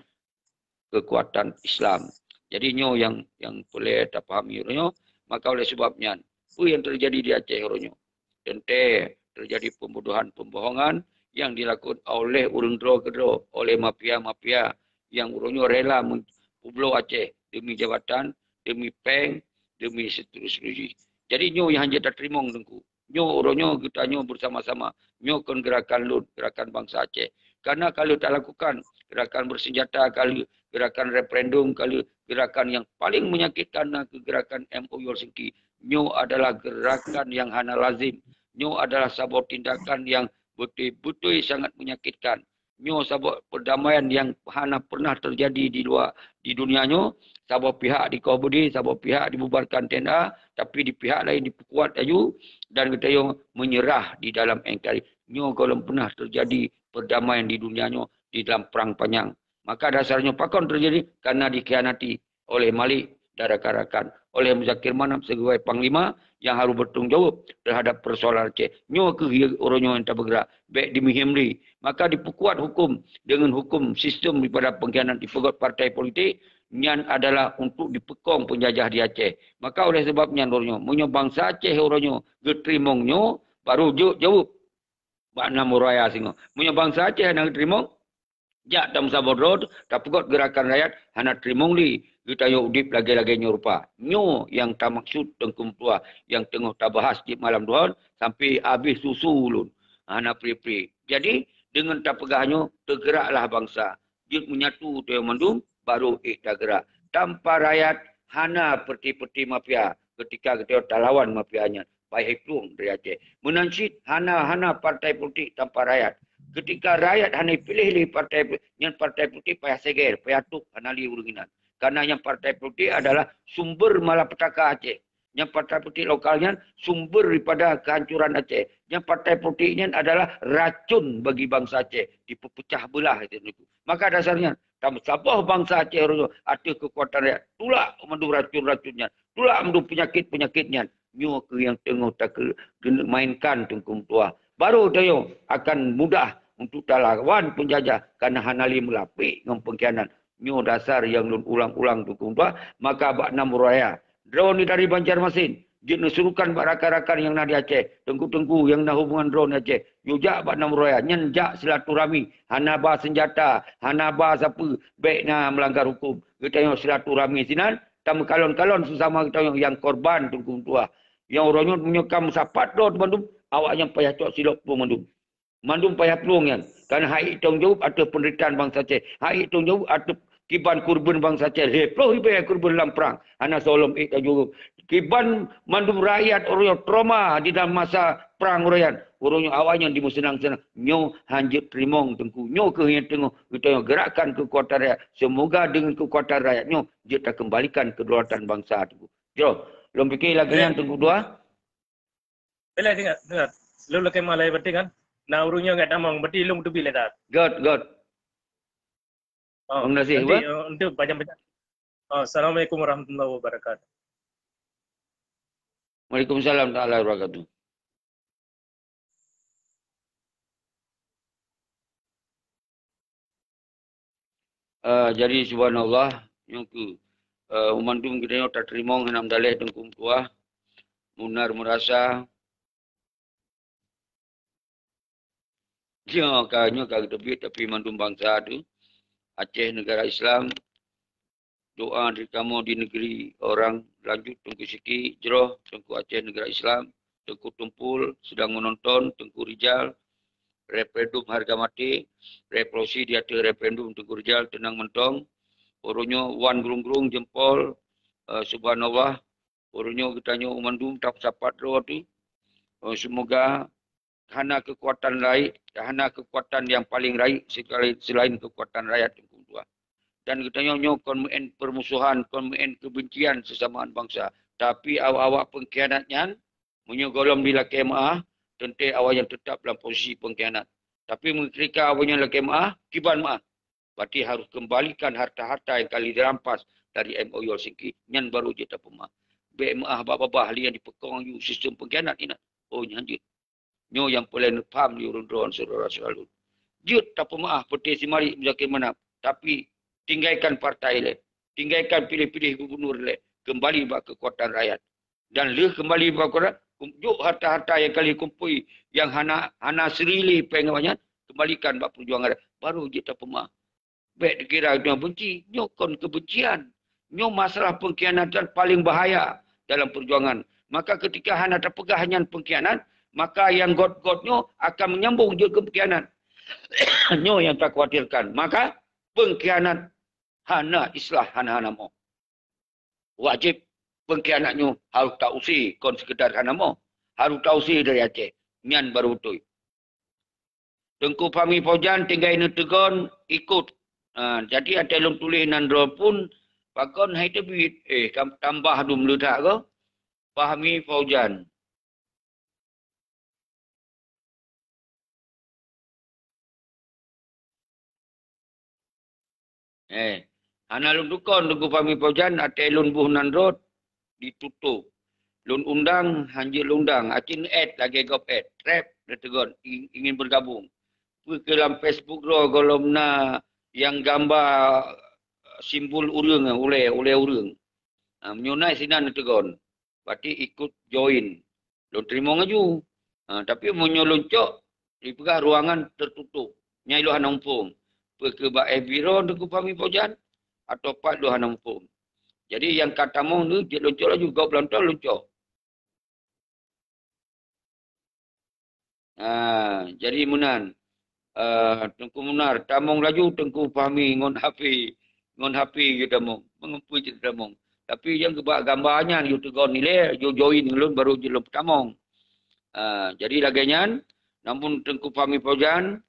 Speaker 1: kekuatan Islam. Jadi nyo yang boleh tak fahami nyo, maka oleh sebabnya apa yang terjadi di Aceh nyo. Tente terjadi pembodohan, pembohongan yang dilakukan oleh urang kedro oleh mafia-mafia yang urunyo rela Pulau Aceh demi jabatan, demi peng, demi seterusnya. Jadi nyo yang hanya tak terima tengku. Nyo orangnya kita nyo bersama-sama. Nyo kan gerakan LUT, gerakan bangsa Aceh. Karena kalau tak lakukan gerakan bersenjata, kalau gerakan referendum, kalau gerakan yang paling menyakitkan gerakan MOU Helsinki. Nyo adalah gerakan yang hana lazim. Nyo adalah sebuah tindakan yang betul-betul sangat menyakitkan. Nyo sabuk perdamaian yang hana pernah terjadi di dunia nyo. Sabuk pihak dikobudi, sabuk pihak dibubarkan tenda, tapi di pihak lain diperkuat ayu dan kita yang menyerah di dalam engkari. Nyo kalau pernah terjadi perdamaian di dunia nyo di dalam perang panjang. Maka dasarnya pakon terjadi karena dikhianati oleh Malik Darakarakan, oleh Muzakir Manap sebagai panglima yang harus bertanggung jawab terhadap persoalan Aceh. Nyo ke orangnya yang tak bergerak, baik di Mihimli. Maka diperkuat hukum dengan hukum sistem daripada pengkhianat dipegot partai politik yang adalah untuk dipekong penjajah di Aceh. Maka oleh sebabnya orangnya, menyo bangsa Aceh orangnya getrimongnya baru jawab. Bakna Muraya singo. Menyo bangsa Aceh yang getrimong jak tam sabodrod tak pegot gerakan rakyat hana trimong li kita yo udip lagi-lagi nyorupa. Nyo yang tak maksud tengkum tua yang tengah tak bahas di malam duhan sampai habis susu ulun. Hana pri-pri. Jadi dengan tak pegahnya tergeraklah bangsa. Dia menyatu tu yang mandum baru tak gerak. Tanpa rakyat hana peti-peti mafia ketika kita tak lawan mafianya. Baik plung dari Aceh. Menansib hana partai politik tanpa rakyat. Ketika rakyat hanya pilih partai politik payah seger, payah tuk, hana li uruginan. Karena yang partai politik adalah sumber malapetaka Aceh. Yang partai politik lokalnya sumber daripada kehancuran Aceh. Yang partai politiknya adalah racun bagi bangsa Aceh. Dipecah belah itu. Maka dasarnya, sabah bangsa Aceh ada kekuatan rakyat. Tulak mendu racun-racunnya. Tulak mendu penyakit-penyakitnya. Nyo ke yang tengah tak mainkan tengkum tua. Baru dia akan mudah untuk lawan penjajah karena hanali melapik dengan pengkhianat. Nyo dasar yang ulang-ulang tengkum tua. Maka bak enam raya. Drone ni dari Banjarmasin. Dia suruhkan bak rakan-rakan yang nak di Aceh. Tengku-tengku yang nak hubungan drone Aceh. Yujak bak enam raya. Nyenjak silaturahmi. Hana bah senjata. Hana bah siapa. Baik nak melanggar hukum. Kita yang silaturahmi sinan. Tamu kalon-kalon sesama kita yang korban tengkum tua. Yang orangnya menyokam sapat tu mandum. Awaknya payah cok silap pun mandum. Mandum payah pelung yang. Kerana haik tanggung jawab ada penderitaan bangsa Aceh. Haik tanggung jawab ada kiban kurban bangsa Aceh. Heploh ibayah kurban dalam perang. Hana solom tanggung jawab. Kiban mandum rakyat orang trauma di dalam masa perang rakyat. Urungnya awalnya di senang-senang. Nyo hanjit trimong tengku. Nyo ke yang tengok. Kita gerakan kekuatan rakyat. Semoga dengan kekuatan rakyat nyo, dia tak kembalikan kedaulatan bangsa tu. Jo, belum fikir lagi yang tengku dua.
Speaker 2: Bila dengar. Lu lagi malai berarti kan? Nah urungnya enggak tamang. Berarti lu tu bila tak?
Speaker 1: God.
Speaker 2: Oh,
Speaker 1: Terima kasih.
Speaker 2: nanti untuk banyak-banyak. Assalamualaikum warahmatullahi wabarakatuh.
Speaker 1: Waalaikumsalam warahmatullahi wabarakatuh. Jadi subhanallah yang ke umandum kita tak terima henam dalih tengkum kuah munar merasa dia kanya kagak tebit tapi mandum bangsa tu Aceh negara Islam doa dari kamu di negeri orang lanjut tengku siki jeroh tengku Aceh negara Islam tengku tumpul sedang menonton tengku Rijal referendum harga mati, revolusi di atas referendum Tengku Rijal tenang mentong, orangnya wan gerung-gerung jempol, subhanallah, orangnya kitanya umandum tak sapat roh tu, semoga hana kekuatan rakyat, hana kekuatan yang paling rakyat selain kekuatan rakyat Tengku Dua. Dan kitanya kon muen permusuhan, kon muen kebencian sesama bangsa, tapi awak-awak pengkhianatnya, menyogolom di kemah, tentu awak yang tetap dalam posisi pengkhianat. Tapi ketika awaknya lagi maaf, kiban maaf. Berarti harus kembalikan harta-harta yang kali dirampas dari MOU Helsinki. Yang baru je tak pemah. BMA babah ahli yang dipekong you sistem pengkhianat ini. Oh nyanjut. Nyo yang boleh faham di urun-urun saudara selalu. Jut tak pemah peti si mari menjaki mana. Tapi tinggalkan partai le. Tinggalkan pilih-pilih gubernur le. Kembali bak kekuatan rakyat. Dan le kembali bak kekuatan juk harta-harta yang kali kumpul yang hana serili pengawanya kembalikan bak perjuangan baru kita pemah. Baik dikira dia benci, nyokon kebencian. Nyo masalah pengkhianatan paling bahaya dalam perjuangan. Maka ketika hana terpegah hanya pengkhianat, maka yang god-godnya akan menyambung juga pengkhianat. Nyo yang tak khawatirkan. Maka pengkhianat hana islah hana mo. Wajib pengkhianatnya harus tak usi kon sekedar hana mo. Harus tak usi dari Aceh. Mian baru betul. Tengku Fahmi Fauzan tinggal ini tegon ikut. Jadi ada yang tulis nandro pun pakon hai tebit. Tambah dum ledak ke. Fahmi Fauzan. Hana lun tukon tengku Fahmi Fauzan ada lun buh nandro ditutup. Lun undang, hanjil undang. Acin add lagi gop add. Trap, dia tegon. Ingin bergabung. Ke dalam Facebook roh golom na yang gambar simbol urang, oleh urang. Menyunai sinan dia tegon. Berarti ikut join. Lun terima ngaju. Tapi menyoluncok, dipegah ruangan tertutup. Nyai luhan umpung. Ke bak FB tengku Fahmi Fauzan. Atau pak luhan umpung. Jadi yang kata mong tu, dia luncok laju. Kau belantau luncok. Jadi munan Tengku Munar tamong laju Tengku Fahmi ngon hapi you tamong mengempui je tamong tapi yang kebak gambarnya you tegon nilai you join ngelun baru je lop tamong jadi laginya namun Tengku Fahmi Fauzan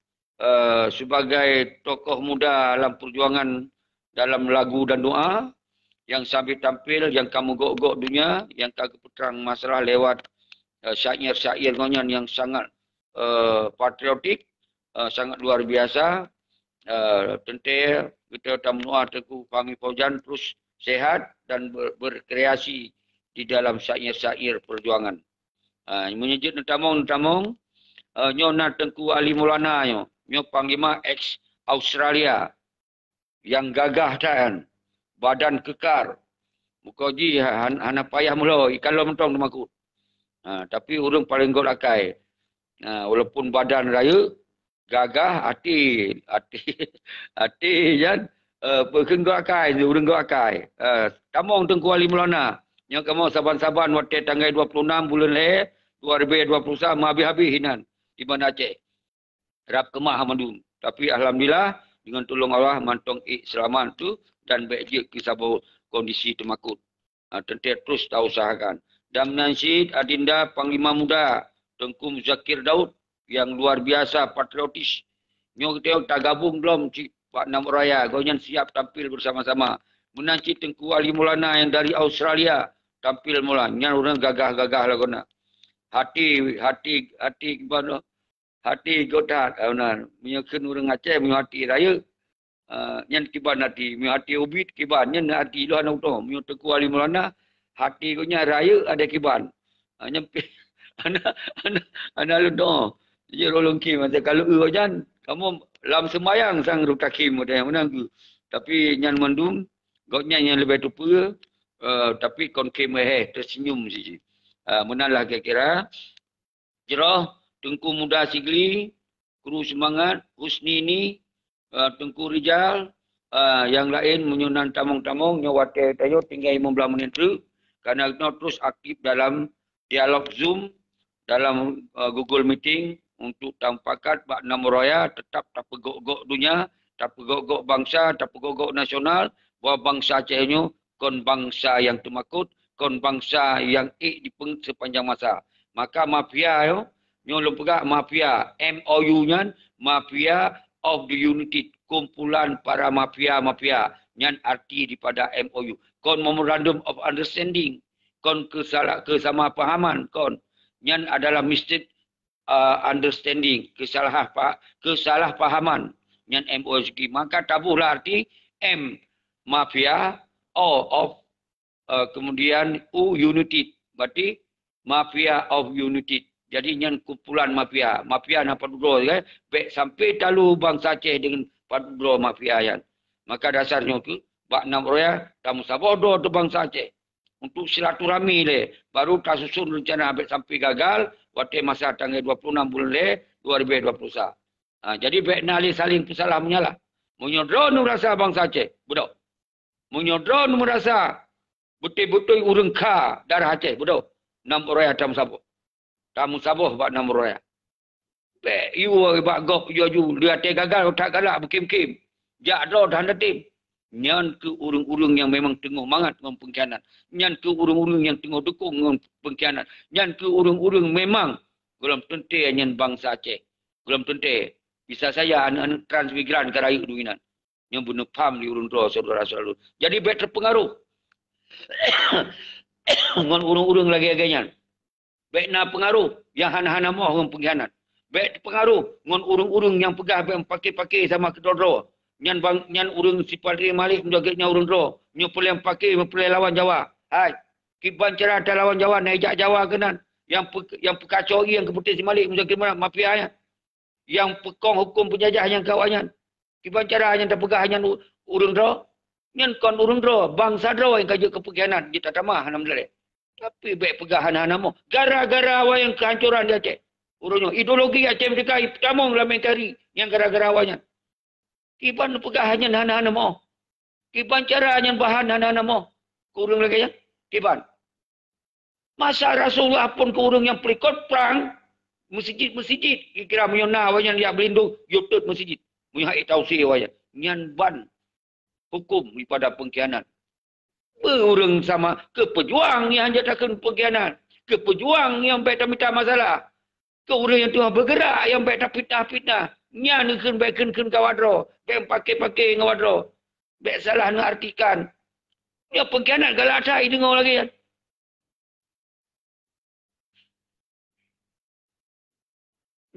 Speaker 1: sebagai tokoh muda dalam perjuangan dalam lagu dan doa yang sambil tampil yang kamu gok-gok dunia yang kagak peterang masalah lewat syair-syair ngonyan yang sangat patriotik, sangat luar biasa. Tentu kita tamuah Tengku Fahmi Fauzan terus sehat dan berkreasi di dalam syair-syair perjuangan. Menyejut tamong nyona Tengku Ali Maulana nyo Panglima ex Australia yang gagah dan badan kekar. Mukaji hana payah mula kalau mentong demaku. Tapi urang paling gol akai. Walaupun badan raya gagah hati jan berkenggak akai urang gak akai tamong Tengku Ali Maulana yang kamu saban-saban waktu tanggal 26 bulan le 2021 habis-habis hinan di Bandar Aceh rap kemah mandum tapi alhamdulillah dengan tolong Allah mantong selamat tu dan baik je kisah kondisi temakut tentu terus tak usahakan dan menansid adinda Panglima Muda Tengku Zakir Daud yang luar biasa patriotis. Nyo kita tak gabung belum Cik Pak Nam Raya. Gonyan siap tampil bersama-sama. Menang Cik Tengku Ali Maulana yang dari Australia tampil mula. Nyan orang gagah-gagah lah kena. Hati gimana? Hati godat benar. Menyakan orang Aceh menyo hati raya. Nyan kiban hati, menyo hati ubit kiban, nyan hati luar nak tu. Menyo Tengku Ali Maulana hati gonya raya ada kiban. Nyampe ana lu doa. Jadi rolong kim macam kalau jan kamu lam sembayang sang ruk takim ada yang menang tu. Tapi nyan mandum gotnya yang lebih tupu tapi kon kim tersenyum siji. Menanglah kira-kira Jerah Tengku Muda Sigli, Kru Semangat, Husni ni, Tengku Rijal, yang lain menyunan tamong-tamong nyawate tayo tinggal 15 minit tu kerana kita terus aktif dalam dialog Zoom, dalam Google Meeting untuk tampakat Pak Nam Raya tetap tak pegok-gok dunia, tak pegok-gok bangsa, tak pegok-gok nasional, bahawa bangsa Aceh ini kon bangsa yang temakut, kon bangsa yang dipeng sepanjang masa. Maka mafia yo nyolong pegak mafia MOU-nya mafia of the unity, kumpulan para mafia-mafia yang arti daripada MOU. Kon memorandum of understanding, kon kesamapahaman, kon yang adalah mistake understanding, kesalahpahaman yang MOU. Maka tabuhlah arti M mafia, O of kemudian U unity, berarti mafia of unity. Jadi yang kumpulan mafia, mafia nak padudro kan, baik sampai talu bangsa Aceh dengan padudro mafia yang. Maka dasarnya tu Pak Nam Raya tamu sabodo tu bangsa Aceh. Untuk silaturahmi le, baru tak susun rencana sampai gagal, waktu masa tanggal 26 bulan le 2021. Jadi baik nali saling salah menyalah. Menyodron merasa bangsa Aceh, budak. Menyodron merasa betul-betul urang ka darah Aceh, budak. Nam Raya tamu saboh. Tamu saboh Pak Nam Raya. Baik, you bak gop you dia gagal tak galak berkim-kim. Jak do dah tim. Nyan ke urung-urung yang memang tengah mangat dengan pengkhianat. Nyan ke urung-urung yang tengah dukung dengan pengkhianat. Nyan ke urung-urung memang gelam tente nyan bangsa Aceh. Gelam tente. Bisa saya anak-anak transmigran ke raya keduinan. Yang bunuh pam di urung doa saudara-saudara. Jadi baik terpengaruh. Dengan urung-urung lagi-laginya. Baik nak pengaruh yang hana-hana moh dengan pengkhianat. Baik terpengaruh dengan urung-urung yang pegah pakai-pakai sama kedua-dua. Nyan urung sifat dia malik menjaganya urung dro. Nyo pelem pakai mempelai lawan Jawa. Hai. Kiban cerah ada lawan Jawa naik Jawa kenan. Yang pekacoi yang keputus si malik menjaga mafia nya. Yang pekong hukum penjajah yang kawannya. Kiban cerah yang tak pegah hanya urung dro. Nyan kon urung dro, bangsa dro yang kajuk kepengkhianat kita tamah alhamdulillah. Tapi baik pegahan hanamu. Gara-gara awak yang kehancuran di Aceh. Urungnya ideologi Aceh mereka tamong dalam mentari yang gara-gara awaknya. Kiban pegahannya hana-hana mo. Kiban caranya bahan hana-hana mo. Kurung lagi ya. Kiban. Masa Rasulullah pun kurung yang perikot perang. Masjid-masjid. Kira menyona awaknya dia berlindung. Yutut masjid. Menyahai tausi awaknya. Nyan ban. Hukum daripada pengkhianat. Berurang sama kepejuang yang jadikan pengkhianat. Kepejuang yang baik tak minta masalah. Keurang yang tengah bergerak yang baik tak fitnah-fitnah. Nyan kan baik kan kawadro. Baik pakai-pakai ngawadro. Baik salah mengartikan. Ya pengkhianat galak saya dengar lagi kan.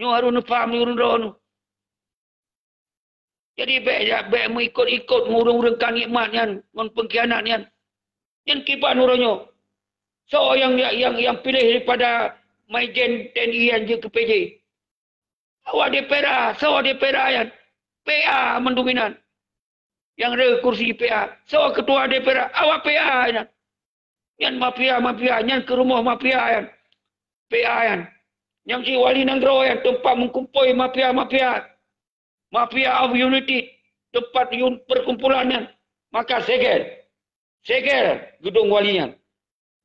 Speaker 1: Nyo harus faham ni urang-urang. Jadi baik mengikut-ikut ngurung-urung nikmat yang pengkhianat yang. Yang kipan orangnya. So yang pilih daripada Maijen TNI yang je ke PJ. Awak DPRA, so DPRA yang PA mendominan. Yang ada kursi PA. So ketua DPRA, awak PA yang. Yang mafia, yang ke rumah mafia yang. PA yang. Yang si wali nanggro yang tempat mengkumpul mafia. Mafia of unity. Tempat perkumpulan yang. Maka segel gedung walinya.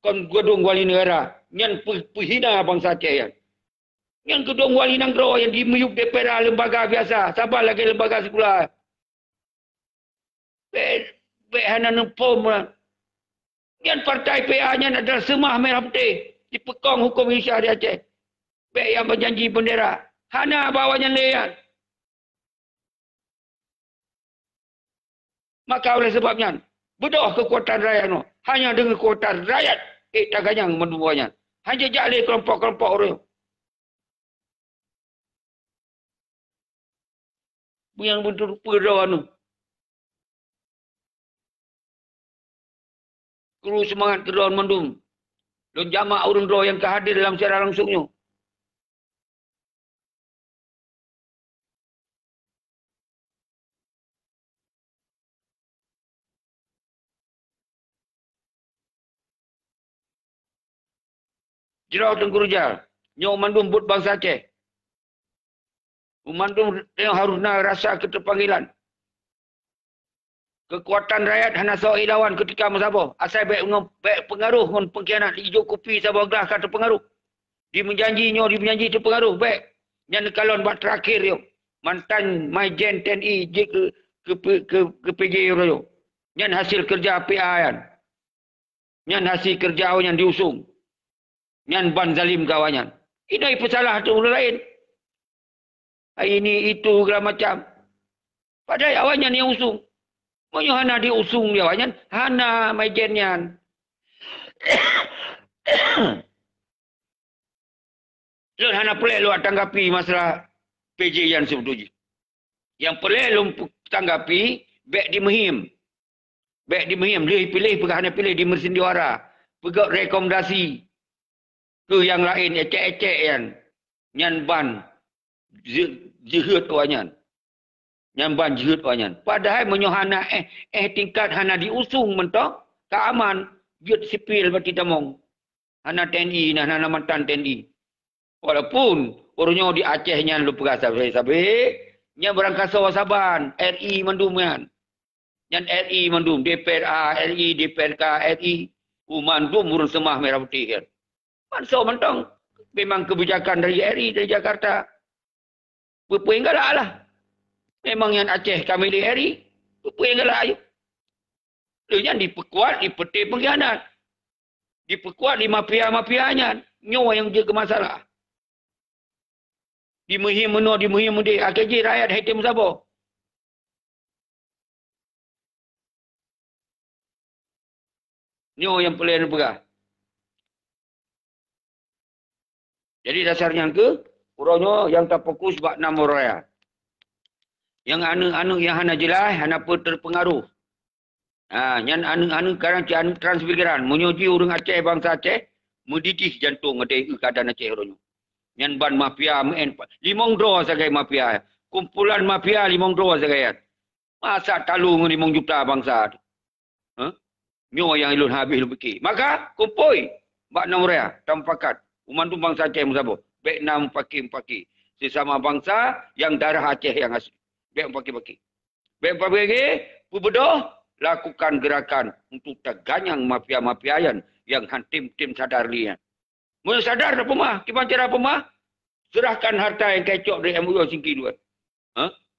Speaker 1: Kon gedung wali negara. Yang penghina bangsa Aceh yang. Yang gedung wali nanggro yang dimuyuk DPRA lembaga biasa. Sabar lagi lembaga sekolah. Baik hana nempom. Yang partai PA-nya adalah semah merah putih. Di pekong hukum Indonesia di Aceh. Baik yang berjanji bendera. Hana bawanya dia. Maka oleh sebabnya, bedoh kekuatan rakyat no. Hanya dengan kekuatan rakyat, taganyang menubuhnya. Hanya jali kelompok-kelompok orang. Yang betul perdawan no. Kru semangat kedawan mendung. Lon jamak orang roh yang kehadir dalam secara langsungnya. Jerau Tengku Rujal. Nyo mandum but bangsa Aceh. Mandum yang harusnya rasa keterpanggilan. Kekuatan rakyat hana so ilawan ketika masabo. Asal baik pengaruh ngon pengkhianat hijau kopi sabah gelas kata pengaruh. Di menjanji terpengaruh baik. Yang kalon buat terakhir yo. Mantan Majen TNI ke PJ yo. Yang hasil kerja PA yan. Yang hasil kerja yang diusung. Yang ban zalim kawannya. Ini pesalah tu orang lain. Ini itu segala macam. Padahal awalnya ni yang usung. Moyo hana diusung dia awalnya. Hana majennya. Lalu hana pelak lu tanggapi masalah PJ yang sebetulnya. Yang pelak lu tanggapi baik di Mehim. Baik di Mehim. Dia pilih hana pilih di Mersindiwara. Pegak rekomendasi ke yang lain ecek-ecek yang nyan ban jihad wanyan. Nyan ban jihad wanyan. Padahal menyohana tingkat hana diusung mentok keaman jihad sipil berarti tamong. Hana TNI nah hana mantan TNI. Walaupun orangnya di Aceh nyan lu perasa sabe nyan berangkasa wasaban RI mandum nyan. Nyan RI mandum DPR RI DPRK RI mandum urun semah merah putih kan. So mentong memang kebijakan dari RI dari Jakarta. Berpuing galak lah. Memang yang Aceh kami di RI. Berpuing galak ayo. Dia diperkuat di peti pengkhianat. Diperkuat di mafia-mafianya. Nyawa yang jaga masalah. Di Mehim menua, di Mehim mudi. AKJ rakyat Haitim Sabah. Nyawa yang pelih pegah. Jadi dasarnya ke urangnya yang tak fokus bak nama raya. Yang anu yang hana jelas, hana pun terpengaruh. Yang anu sekarang anu transfikiran. Menyuji orang Aceh, bangsa Aceh, mendidih jantung ada keadaan Aceh urangnya. Yang ban mafia, limong doa sebagai mafia. Kumpulan mafia limong doa sebagai. Masa talung 5 juta bangsa. Nyawa yang ilun habis lu fikir. Maka kumpul bak nama raya, tampakat. Umandu bangsa Aceh musabah. Baik nam paki-paki. Sesama bangsa yang darah Aceh yang asli. Baik paki-paki. Baik paki-paki. Pubedoh. Lakukan gerakan untuk teganyang mafia-mafiayan yang tim-tim sadar lian. Mula sadar dah pemah. Kipan cara pemah. Serahkan harta yang kecok dari MUO Singki 2.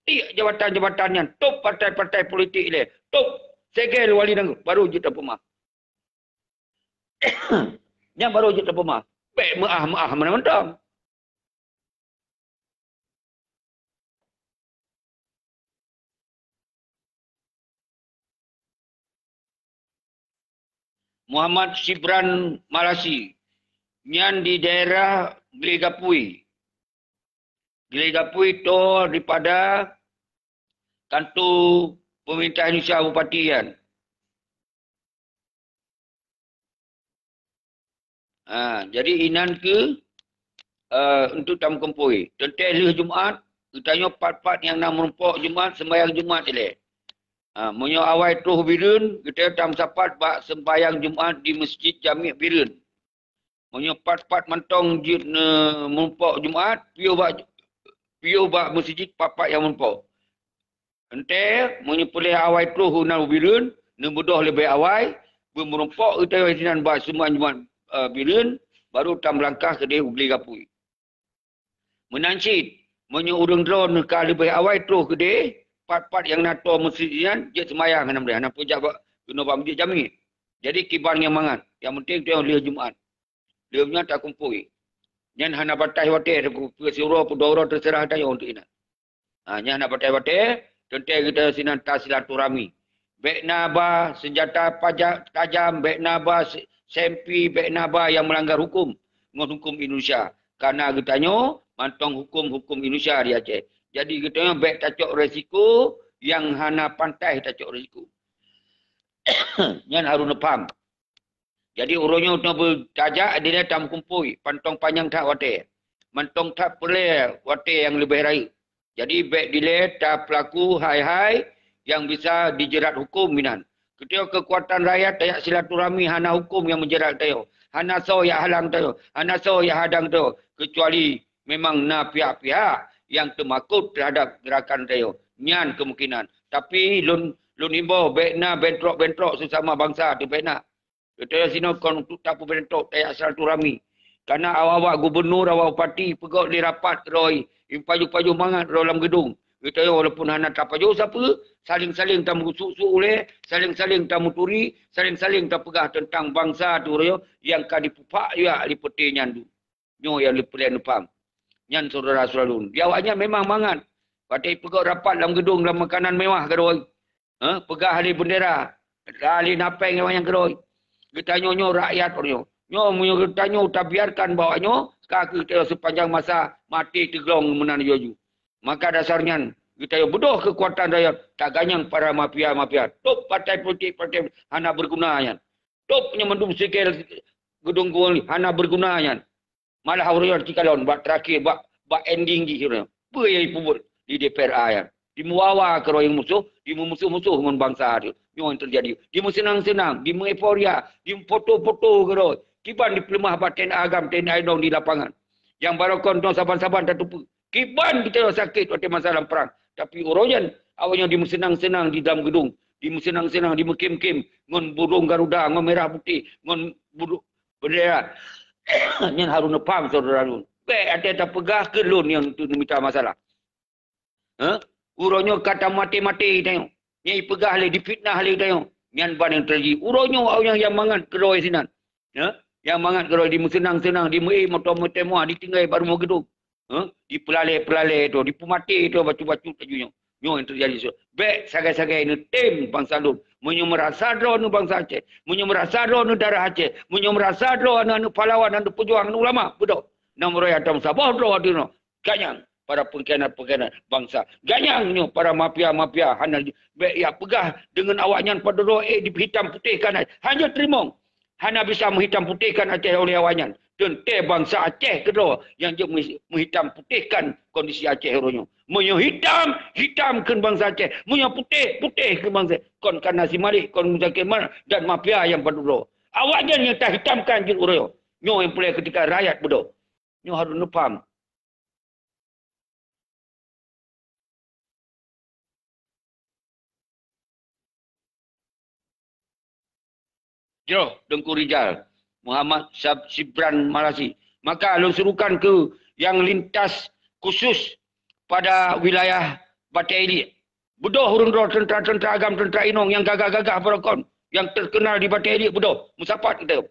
Speaker 1: Tiap jabatan-jabatannya. Top partai-partai politik dia. Top segel wali nanggu. Baru je tak pemah. Yang baru je tak pemah. Baik maaf mana-mana. Muhammad Shibran Malasi. Nyan di daerah Gelegapui. Gelegapui itu daripada kantor pemerintah Indonesia Bupatian. Jadi inan ke untuk tam kempui. Tentang lih Jumaat, kitanya part-part yang nak merumpuk Jumaat, sembahyang Jumaat ile. Menyo awal tuh Birun, kita tam sapat bak sembahyang Jumaat di Masjid Jami' Birun. Menyo part-part mentong jid merumpuk Jumaat, piu bak masjid part-part yang merumpuk. Ente menyo pulih awal tuh hunal Birun, nembodoh lebih awal, merumpuk kita sinan bak sembahyang Jumaat Birun, baru tam langkah ke dia Gelegapui. Menancit, urang drone ke lebih awal terus ke dia, part-part yang nato masjidian, dia semayang hanam dia. Hanam pejak guna bak masjid Jami'. Jadi kibar yang mangat. Yang penting tu yang lihat Jumaat. Dia punya tak kumpul. Nyan hana batai wate ku suro pudoro terserah tayo untuk ina. Nyan hana batai wate tentang kita sinan silaturahmi. Bek naba senjata pajak tajam, bek naba sempi, bek naba yang melanggar hukum hukum Indonesia. Karena kitanya mantong hukum Indonesia di Aceh. Jadi kitanya bek tacok resiko yang hana pantai tacok resiko. Nyan harus faham. Jadi urunnya untuk bertajak dia tam kumpui pantong panjang tak wate. Mantong tak boleh wate yang lebih raya. Jadi bek dile tak pelaku hai-hai yang bisa dijerat hukum minan. Ketika kekuatan rakyat tayak silaturahmi hana hukum yang menjerat tayo. Hana so ya halang tayo. Hana so ya hadang tayo. Kecuali memang na pihak-pihak yang termakut terhadap gerakan tayo. Nyan kemungkinan. Tapi lun himbau bekna bentrok sesama bangsa tu bekna. Kita sini kon tak bentrok tayak silaturahmi. Karena awak-awak gubernur, awak parti pegok di rapat roi. Paju-paju mangat dalam gedung. Kita walaupun hana tak paju siapa, saling-saling tak merusuk-rusuk oleh, saling-saling tak muturi, saling-saling tak pegah tentang bangsa tu yang kan dipupak juga di peti nyan tu. Nyo yang dipelian faham. Nyan saudara-saudara. Dia awaknya memang mangat. Parti pegok rapat dalam gedung dalam makanan mewah ke roi. Pegah ahli bendera, ahli napeng yang ke roi. Kita nyo rakyat nyo. Nyo kita nyo tak biarkan bawanya kaki kita sepanjang masa mati teglong menan joju. Maka dasarnya kita bodoh kekuatan rakyat tak ganyang para mafia-mafia. Top partai politik partai hana berguna yan. Top nyemendum sikil gedung gol hana berguna yan. Malah orang cikalon bak terakhir bak ending gitu. Puyai pubul di DPR yan. Di muawa ke yang musuh, di musuh-musuh dengan bangsa dia. Yang terjadi. Di senang-senang, di euforia, di foto-foto ke roy. Kiban di pelemah batin agam TNI dong di lapangan. Yang baru konton saban-saban tak tupu. Kiban kita sakit waktu masalah perang. Tapi uroyan awalnya di senang-senang di dalam gedung. Di senang-senang di mukim-kim. Ngon burung Garuda, ngon merah putih. Ngon burung bendera. Yang harus nepam saudara lu. Baik ada tak pegah ke lun yang tu minta masalah. Uronya kata mati-mati tengok. Nyai pegah le difitnah le tengok. Nyan ban yang terjadi. Uronya awalnya yang mangat keroi sinan. Yang mangat keroi di senang-senang di mei motor-motor muah ditinggal baru mau gedung. Di pelalai-pelalai tu, di pemati tu batu-batu tajunya. Nyo yang terjadi. Baik sagai-sagai ni tim bangsa Lun. Menyo merasa dro nu bangsa Aceh. Menyo merasa dro nu darah Aceh. Menyo merasa dro anu pahlawan anu pejuang anu ulama. Betul. Namroy atam sabah dro adino. Ganyang para pengkhianat-pengkhianat bangsa. Ganyang nyo para mafia-mafia hana baik ya pegah dengan awaknya pada ro dihitam putihkan. Hanya terima. Hana bisa menghitam putihkan Aceh oleh awaknya. Tentang bangsa Aceh kedua yang dia menghitam putihkan kondisi Aceh ronyo. Menyo hitamkan bangsa Aceh. Menyo putih ke bangsa. Kon karena si Malik, kon Muzakir dan mafia yang paduro. Awaknya yang tak hitamkan jil ronyo. Nyo yang boleh ketika rakyat bedo. Nyo harus faham. Jo, Tengku Rizal. Muhammad Sibran Malasi. Maka lu suruhkan ke yang lintas khusus pada wilayah Batai ini. Bedoh hurun-hurun tentera-tentera agam, tentera inong yang gagah-gagah perakon. Yang terkenal di Batai ini. Bedoh. Musapat kita.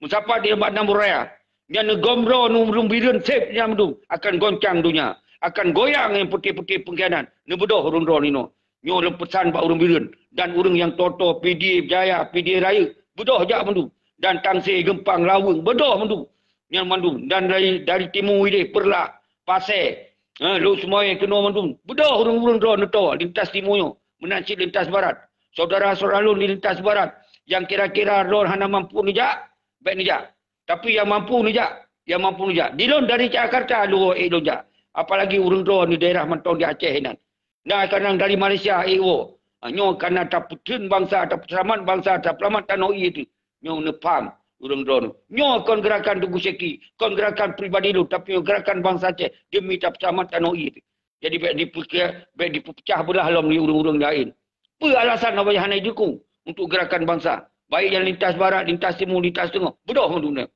Speaker 1: Musapat di tempat Nambur Raya. Yang negomro numrum biren sep yang mendung. Akan goncang dunia. Akan goyang yang putih-putih pengkhianat. Ini bedoh hurun-hurun ini. Nyo lepesan Pak Urung Biren. Dan urung yang Toto, PD Jaya, PD Raya. Bedoh jak mendung. Dan Tangsi, Gempang, Laweng, bedoh mandu. Yang mandu. Dan dari timur ini, Perlak, Pasir. Lu semua yang kena mandu. Bedoh urung-urung drone itu, lintas timurnya. Menanci lintas barat. Saudara-saudara lu di lintas barat. Yang kira-kira drone hana mampu ni jak. Baik ni jak. Tapi yang mampu ni jak. Yang mampu ni jak. Di lon dari Jakarta, lu lu jak. Apalagi urung drone di daerah Mentong di Aceh ini. Nah, kadang dari Malaysia, Nyo karena tak putun bangsa, tak selamat bangsa, tak selamat tanah itu. Nyo nepam urang drone. Nyo kon gerakan Tugu Seki, kon gerakan pribadi lu tapi gerakan bangsa Aceh demi tak keselamatan UI. Jadi baik dipecah belah dalam urang-urang lain. Apa alasan apa yang hanai dukung untuk gerakan bangsa? Baik yang lintas barat, lintas timur, lintas tengah. Bedoh dunia.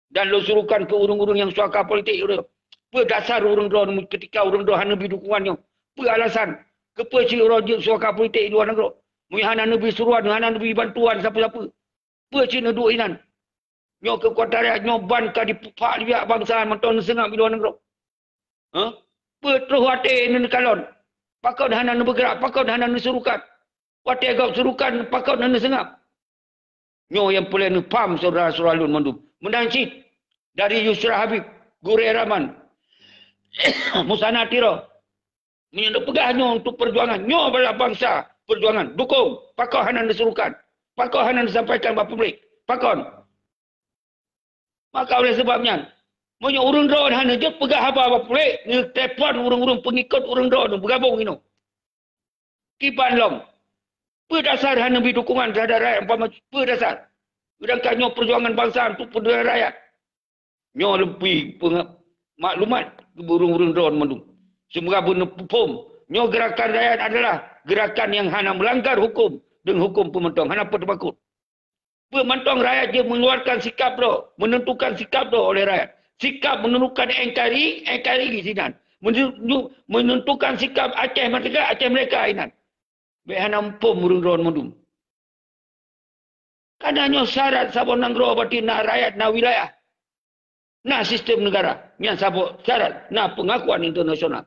Speaker 1: Dan lu suruhkan ke urang-urang yang suaka politik itu. Apa dasar urang drone ketika urang drone hana dukungannya? Apa alasan? Kepa si urang suaka politik di luar negeri? Mu hana nabi suruhan, hana nabi bantuan siapa-siapa. Apa Cina duk inan? Nyo kekuatan rakyat, nyo ban ka di pak di pihak bangsa mentong sengap di luar negara. Terus wate ni kalon. Pakau dah nak bergerak, pakau dah nak surukan. Wate agak surukan, pakau dah nak sengap. Nyo yang boleh ni pam saudara-saudara lun mandum. Mendanci dari Yusra Habib, Gure Rahman, Musana Tiro. Menyenduk pegah nyo untuk perjuangan. Nyo bala bangsa perjuangan. Dukung. Pakau hanan disurukan. Pakau hanan disampaikan kepada publik. Pakau. Maka oleh sebabnya, punya urang drone hanya je pegah apa publik. Ni telefon urang-urang pengikut urang drone bergabung ini. Kiban long. Berdasar hanya beri dukungan terhadap rakyat. Berdasar. Sedangkan nyo perjuangan bangsa untuk perjuangan rakyat. Nyo lebih maklumat ke urang-urang drone mandung. Semua benda pupum. Nyo gerakan rakyat adalah gerakan yang hanya melanggar hukum dan hukum pementong. Hanya pertebakut. Pementong rakyat dia mengeluarkan sikap tu. Menentukan sikap tu oleh rakyat. Sikap menentukan engkari sinan. Menentukan sikap Aceh mereka inan. Behana empum urung-urung mandum. Kadangnya syarat sabon nanggro berarti nak rakyat, nak wilayah. Nak sistem negara. Yang sabon syarat. Nak pengakuan internasional.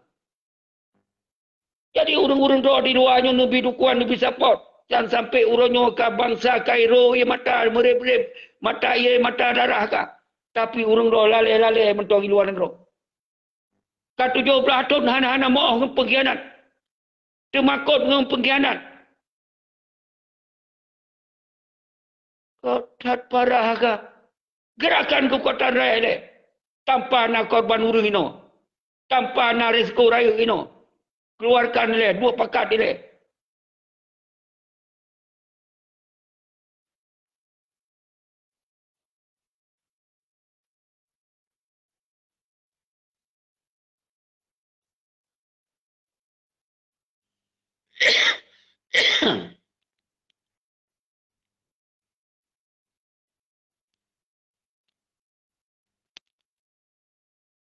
Speaker 1: Jadi urung-urung doa di luarnya lebih dukungan, lebih support. Jangan sampai urungnya ke bangsa Cairo, ia mata merep-rep, mata ia mata darah ka. Tapi urung doa lalai-lalai mentong di luar negara. Ka 17 tahun hana-hana mau dengan pengkhianat. Temakut dengan pengkhianat. Kotat parah ka. Gerakan kekuatan rakyat ni. Tanpa nak korban urung ini. Tanpa nak risiko rakyat ini. Keluarkan dia, 2 pakat dia.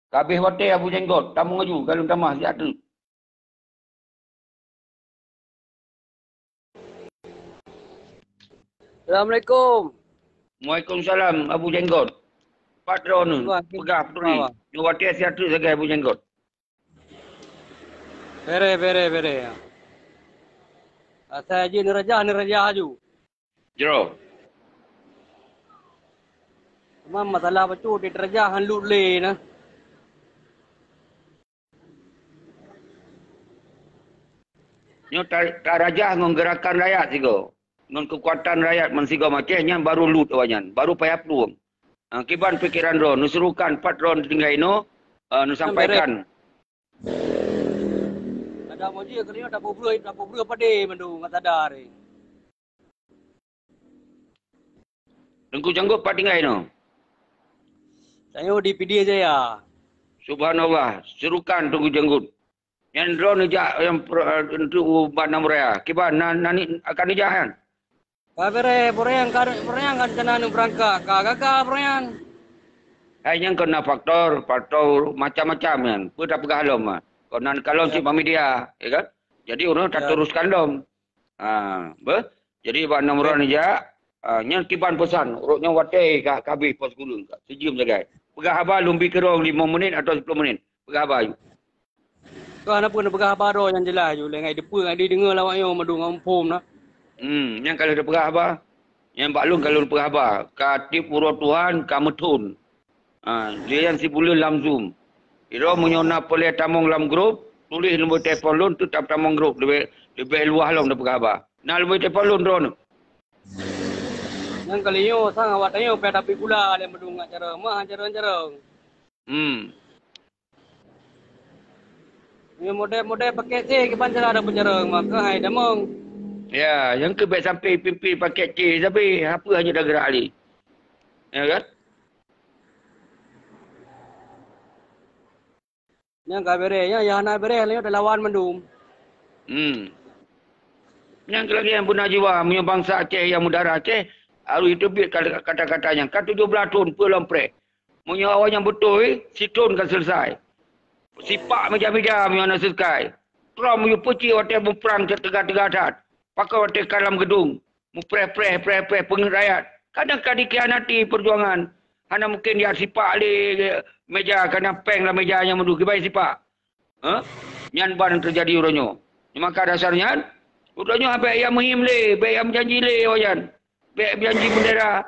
Speaker 1: Kabeh hotel Abu Jenggot, tamu ngaju, kalau tamah siap tu.
Speaker 4: Assalamualaikum.
Speaker 1: Waalaikumsalam Abu Jenggot. Patron pegah peturi. Ni hotel siap tu sebagai Abu Jenggot.
Speaker 4: Bere. Saya je ni raja ju.
Speaker 1: Jero.
Speaker 4: Cuma masalah betul di raja han lut le na.
Speaker 1: Nyo tak raja menggerakan rakyat sigo. Non kekuatan rakyat mensigo macamnya baru lut awanyan, baru payah peluang. Kiban pikiran ro, nusurukan patron tinggal ino, nu sampaikan.
Speaker 4: Ada moji kerja dapat buru pade mendu ngat sadar.
Speaker 1: Tengku janggut pat tinggal ino.
Speaker 4: Saya di PD saya.
Speaker 1: Subhanallah, serukan tunggu janggut. Yang drone ejak yang untuk Bandar Raya. Kiban nani akan ejak kan?
Speaker 4: Bere perayaan kan jangan berangkat. Kakak perayaan.
Speaker 1: Yang kena faktor macam-macam kan. Pun tak pegah lom ah. Kena kalon si media, ya kan? Jadi orang tak teruskan lom. Jadi Bandar Raya ejak yang kiban pesan, urutnya watai kat kabeh pos gulung kat. Sejam jaga. Pegah abah lumbi kerong 5 minit atau 10 minit. Pegah abah.
Speaker 4: Kau nak pun pegah baro yang jelas ju lengai depa ngai dengar lawak yo madu ngampum nah.
Speaker 1: Yang kalau ada pegah abah, yang baklung kalau pegah abah, katip urut Tuhan kametun. Dia yang si bulan dalam Zoom. Iro menyona boleh tamong dalam grup, tulis nombor telefon lun tu tak tamong grup lebih luah lom dah pegah abah. Nah nombor telefon lun drone.
Speaker 4: Yang kali yo sang awak tayo pe tapi pula le madu ngacara mah cara. Ni model paket C ke panjang ada penjerang maka hai damong.
Speaker 1: Ya, yang ke baik sampai pimpin paket C sampai apa hanya dah gerak ali. Ya kan?
Speaker 4: Yang ka bere yang na bere le dah lawan mendum.
Speaker 1: Yang lagi yang punah jiwa punya bangsa Aceh yang mudara Aceh harus hidup kata-katanya. Kan 17 tahun pelomprek. Punya awal yang betul, situn kan selesai. Sipak macam-macam yang nak selesai. Trump you puci hotel berperang ke tegak-tegak dat. Pakai hotel dalam gedung. Mupreh-preh pengin rakyat. Kadang-kadang dikhianati perjuangan. Hana mungkin dia sipak le meja kena peng lah mejanya mendu kibai sipak. Nyan ban terjadi uronyo. Maka dasarnya uronyo habis yang muhim le, baik yang janji le wajan. Baik janji bendera.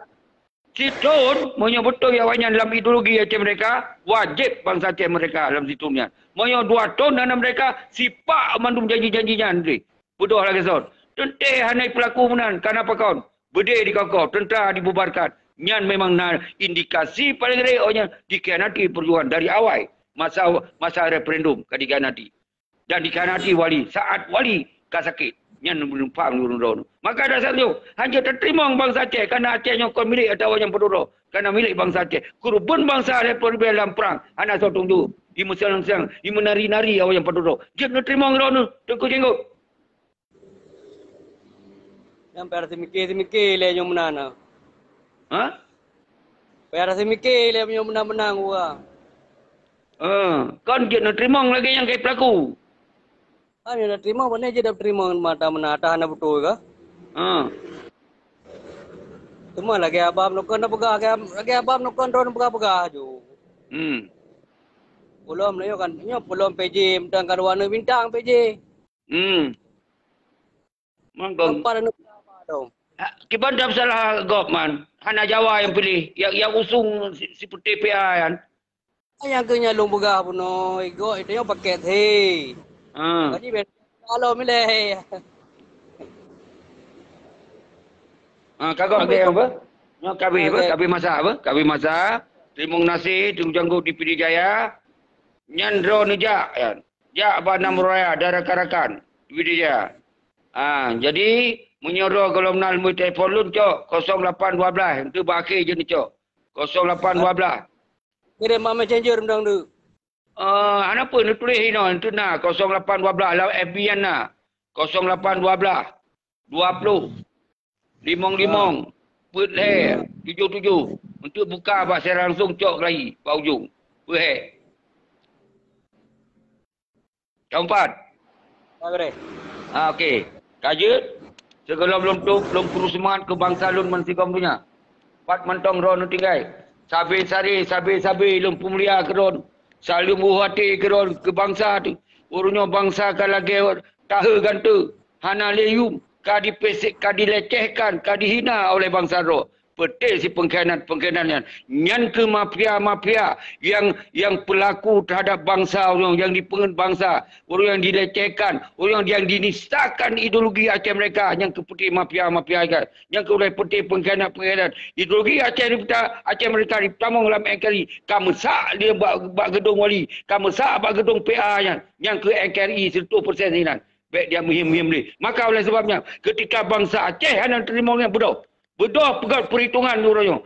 Speaker 1: Situn monyo betul ya wajan dalam ideologi Aceh mereka, wajib bangsa Aceh mereka dalam situnya. Monyo 2 tahun dan mereka sipak mandum janji-janjinya Andre. Bodoh lagi son. Tenteh hanai pelaku menan. Kenapa kawan? Berdeh di kau, tentera dibubarkan. Nyan memang indikasi paling reoknya dikhianati perjuangan dari awal masa referendum dikhianati. Dan dikhianati wali saat wali sakit. Nyan menumpang nurun. Maka dasarnya hanya terterima bangsa Aceh karena Aceh nyokon milik atau yang penduduk. Karena milik bangsa Aceh. Kurban bangsa Republik dalam perang. Anak sotong tu. Di musang-musang. Di menari-nari awak yang penduduk. Dia terterima nurun. Tengku jenggot.
Speaker 4: Yang pera semikir le yang menang.
Speaker 1: Ha?
Speaker 4: Pera semikir le yang menang gua.
Speaker 1: Kan dia nak terima lagi yang kayak pelaku.
Speaker 4: Kan dia nak terima mana je dah terima mata menata anak betul ke? Cuma lagi abam nak kena pegah lagi abam nak kena pegah ju. Belum le kan belum PJ bintang kan warna bintang PJ.
Speaker 1: Mangkong.
Speaker 4: Apa nak
Speaker 1: Kiban dah salah government. Hana Jawa yang pilih. Yang usung seperti PA kan.
Speaker 4: Yang kenya long pegah pun no. Ego itu yang paket he. Jadi kalau milih.
Speaker 1: Kagak ada apa? Nyo kabi apa? Kabi masa apa? Kabi masa. Timung nasi, tung janggut di Pidi Jaya. Nyandro nijak kan. Jak Banam Raya darah karakan. Di Pidi Jaya. Jadi menyuruh kalau menal mu telefon lun cok 0812 itu baki je ni cok 0812
Speaker 4: kirim mama messenger mendang tu
Speaker 1: ana pun nak tulis ino itu na 0812 lah FB an na 0812 20 limong put le 77 untuk buka bak saya langsung cok lagi pak ujung put he keempat okey kajut segala belum kurus semangat ke bangsa lun mensigam punya. Pat mentong ron tinggai. Sabi lum pumulia ke ron. Salim buhati ke ron ke bangsa tu. Urunyo bangsa ka lagi tahu gantu. Hana leyum ka dipesik ka dilecehkan ka dihina oleh bangsa ro. Petik si pengkhianat-pengkhianatnya. Nyan ke mafia-mafia yang pelaku terhadap bangsa, orang yang dipengen bangsa, orang yang dilecehkan, orang yang dinistakan ideologi Aceh mereka, yang ke putih mafia-mafia kan. Yang ke oleh putih pengkhianat-pengkhianat. Ideologi Aceh mereka ditamong dalam NKRI. Kamu sak dia bak gedung wali, kamu sak bak gedung PA yang ke NKRI 100% ni nan. Baik dia muhim-muhim ni. Maka oleh sebabnya ketika bangsa Aceh hendak terimanya bodoh. Betul pegat perhitungan urangnya.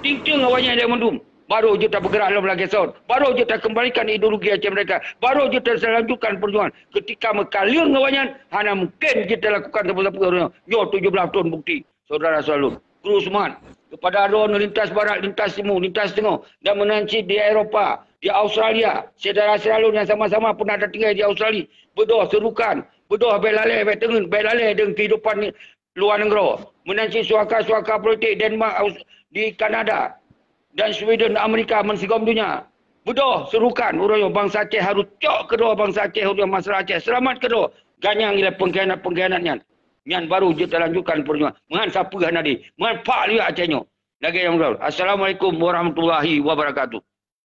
Speaker 1: Tingcung awalnya dia mendum. Baru je tak bergerak dalam lagi sound. Baru je tak kembalikan ideologi Aceh mereka. Baru je tak selanjutkan perjuangan. Ketika mekalian awalnya, hanya mungkin kita lakukan apa-apa urangnya. Nyo 17 tahun bukti. Saudara selalu. Kru semangat. Kepada Aron lintas barat, lintas timur, lintas tengah. Dan menanci di Eropah, di Australia. Saudara selalu yang sama-sama pernah ada tinggal di Australia. Bedoh serukan. Bedoh belale, betengen, belale dengan kehidupan ni. Luar negara, menanci suaka-suaka politik Denmark di Kanada dan Sweden, Amerika mensigam dunia. Betul, serukan urang bangsa Aceh harus cok kedua bangsa Aceh urang masalah Aceh. Selamat kedua. Ganyang ila pengkhianat-pengkhianatnya. Nyan baru je terlanjutkan perjuangan. Mengan siapa hanadi? Mengan pak lihat Acehnya. Lagi yang berlalu. Assalamualaikum warahmatullahi wabarakatuh.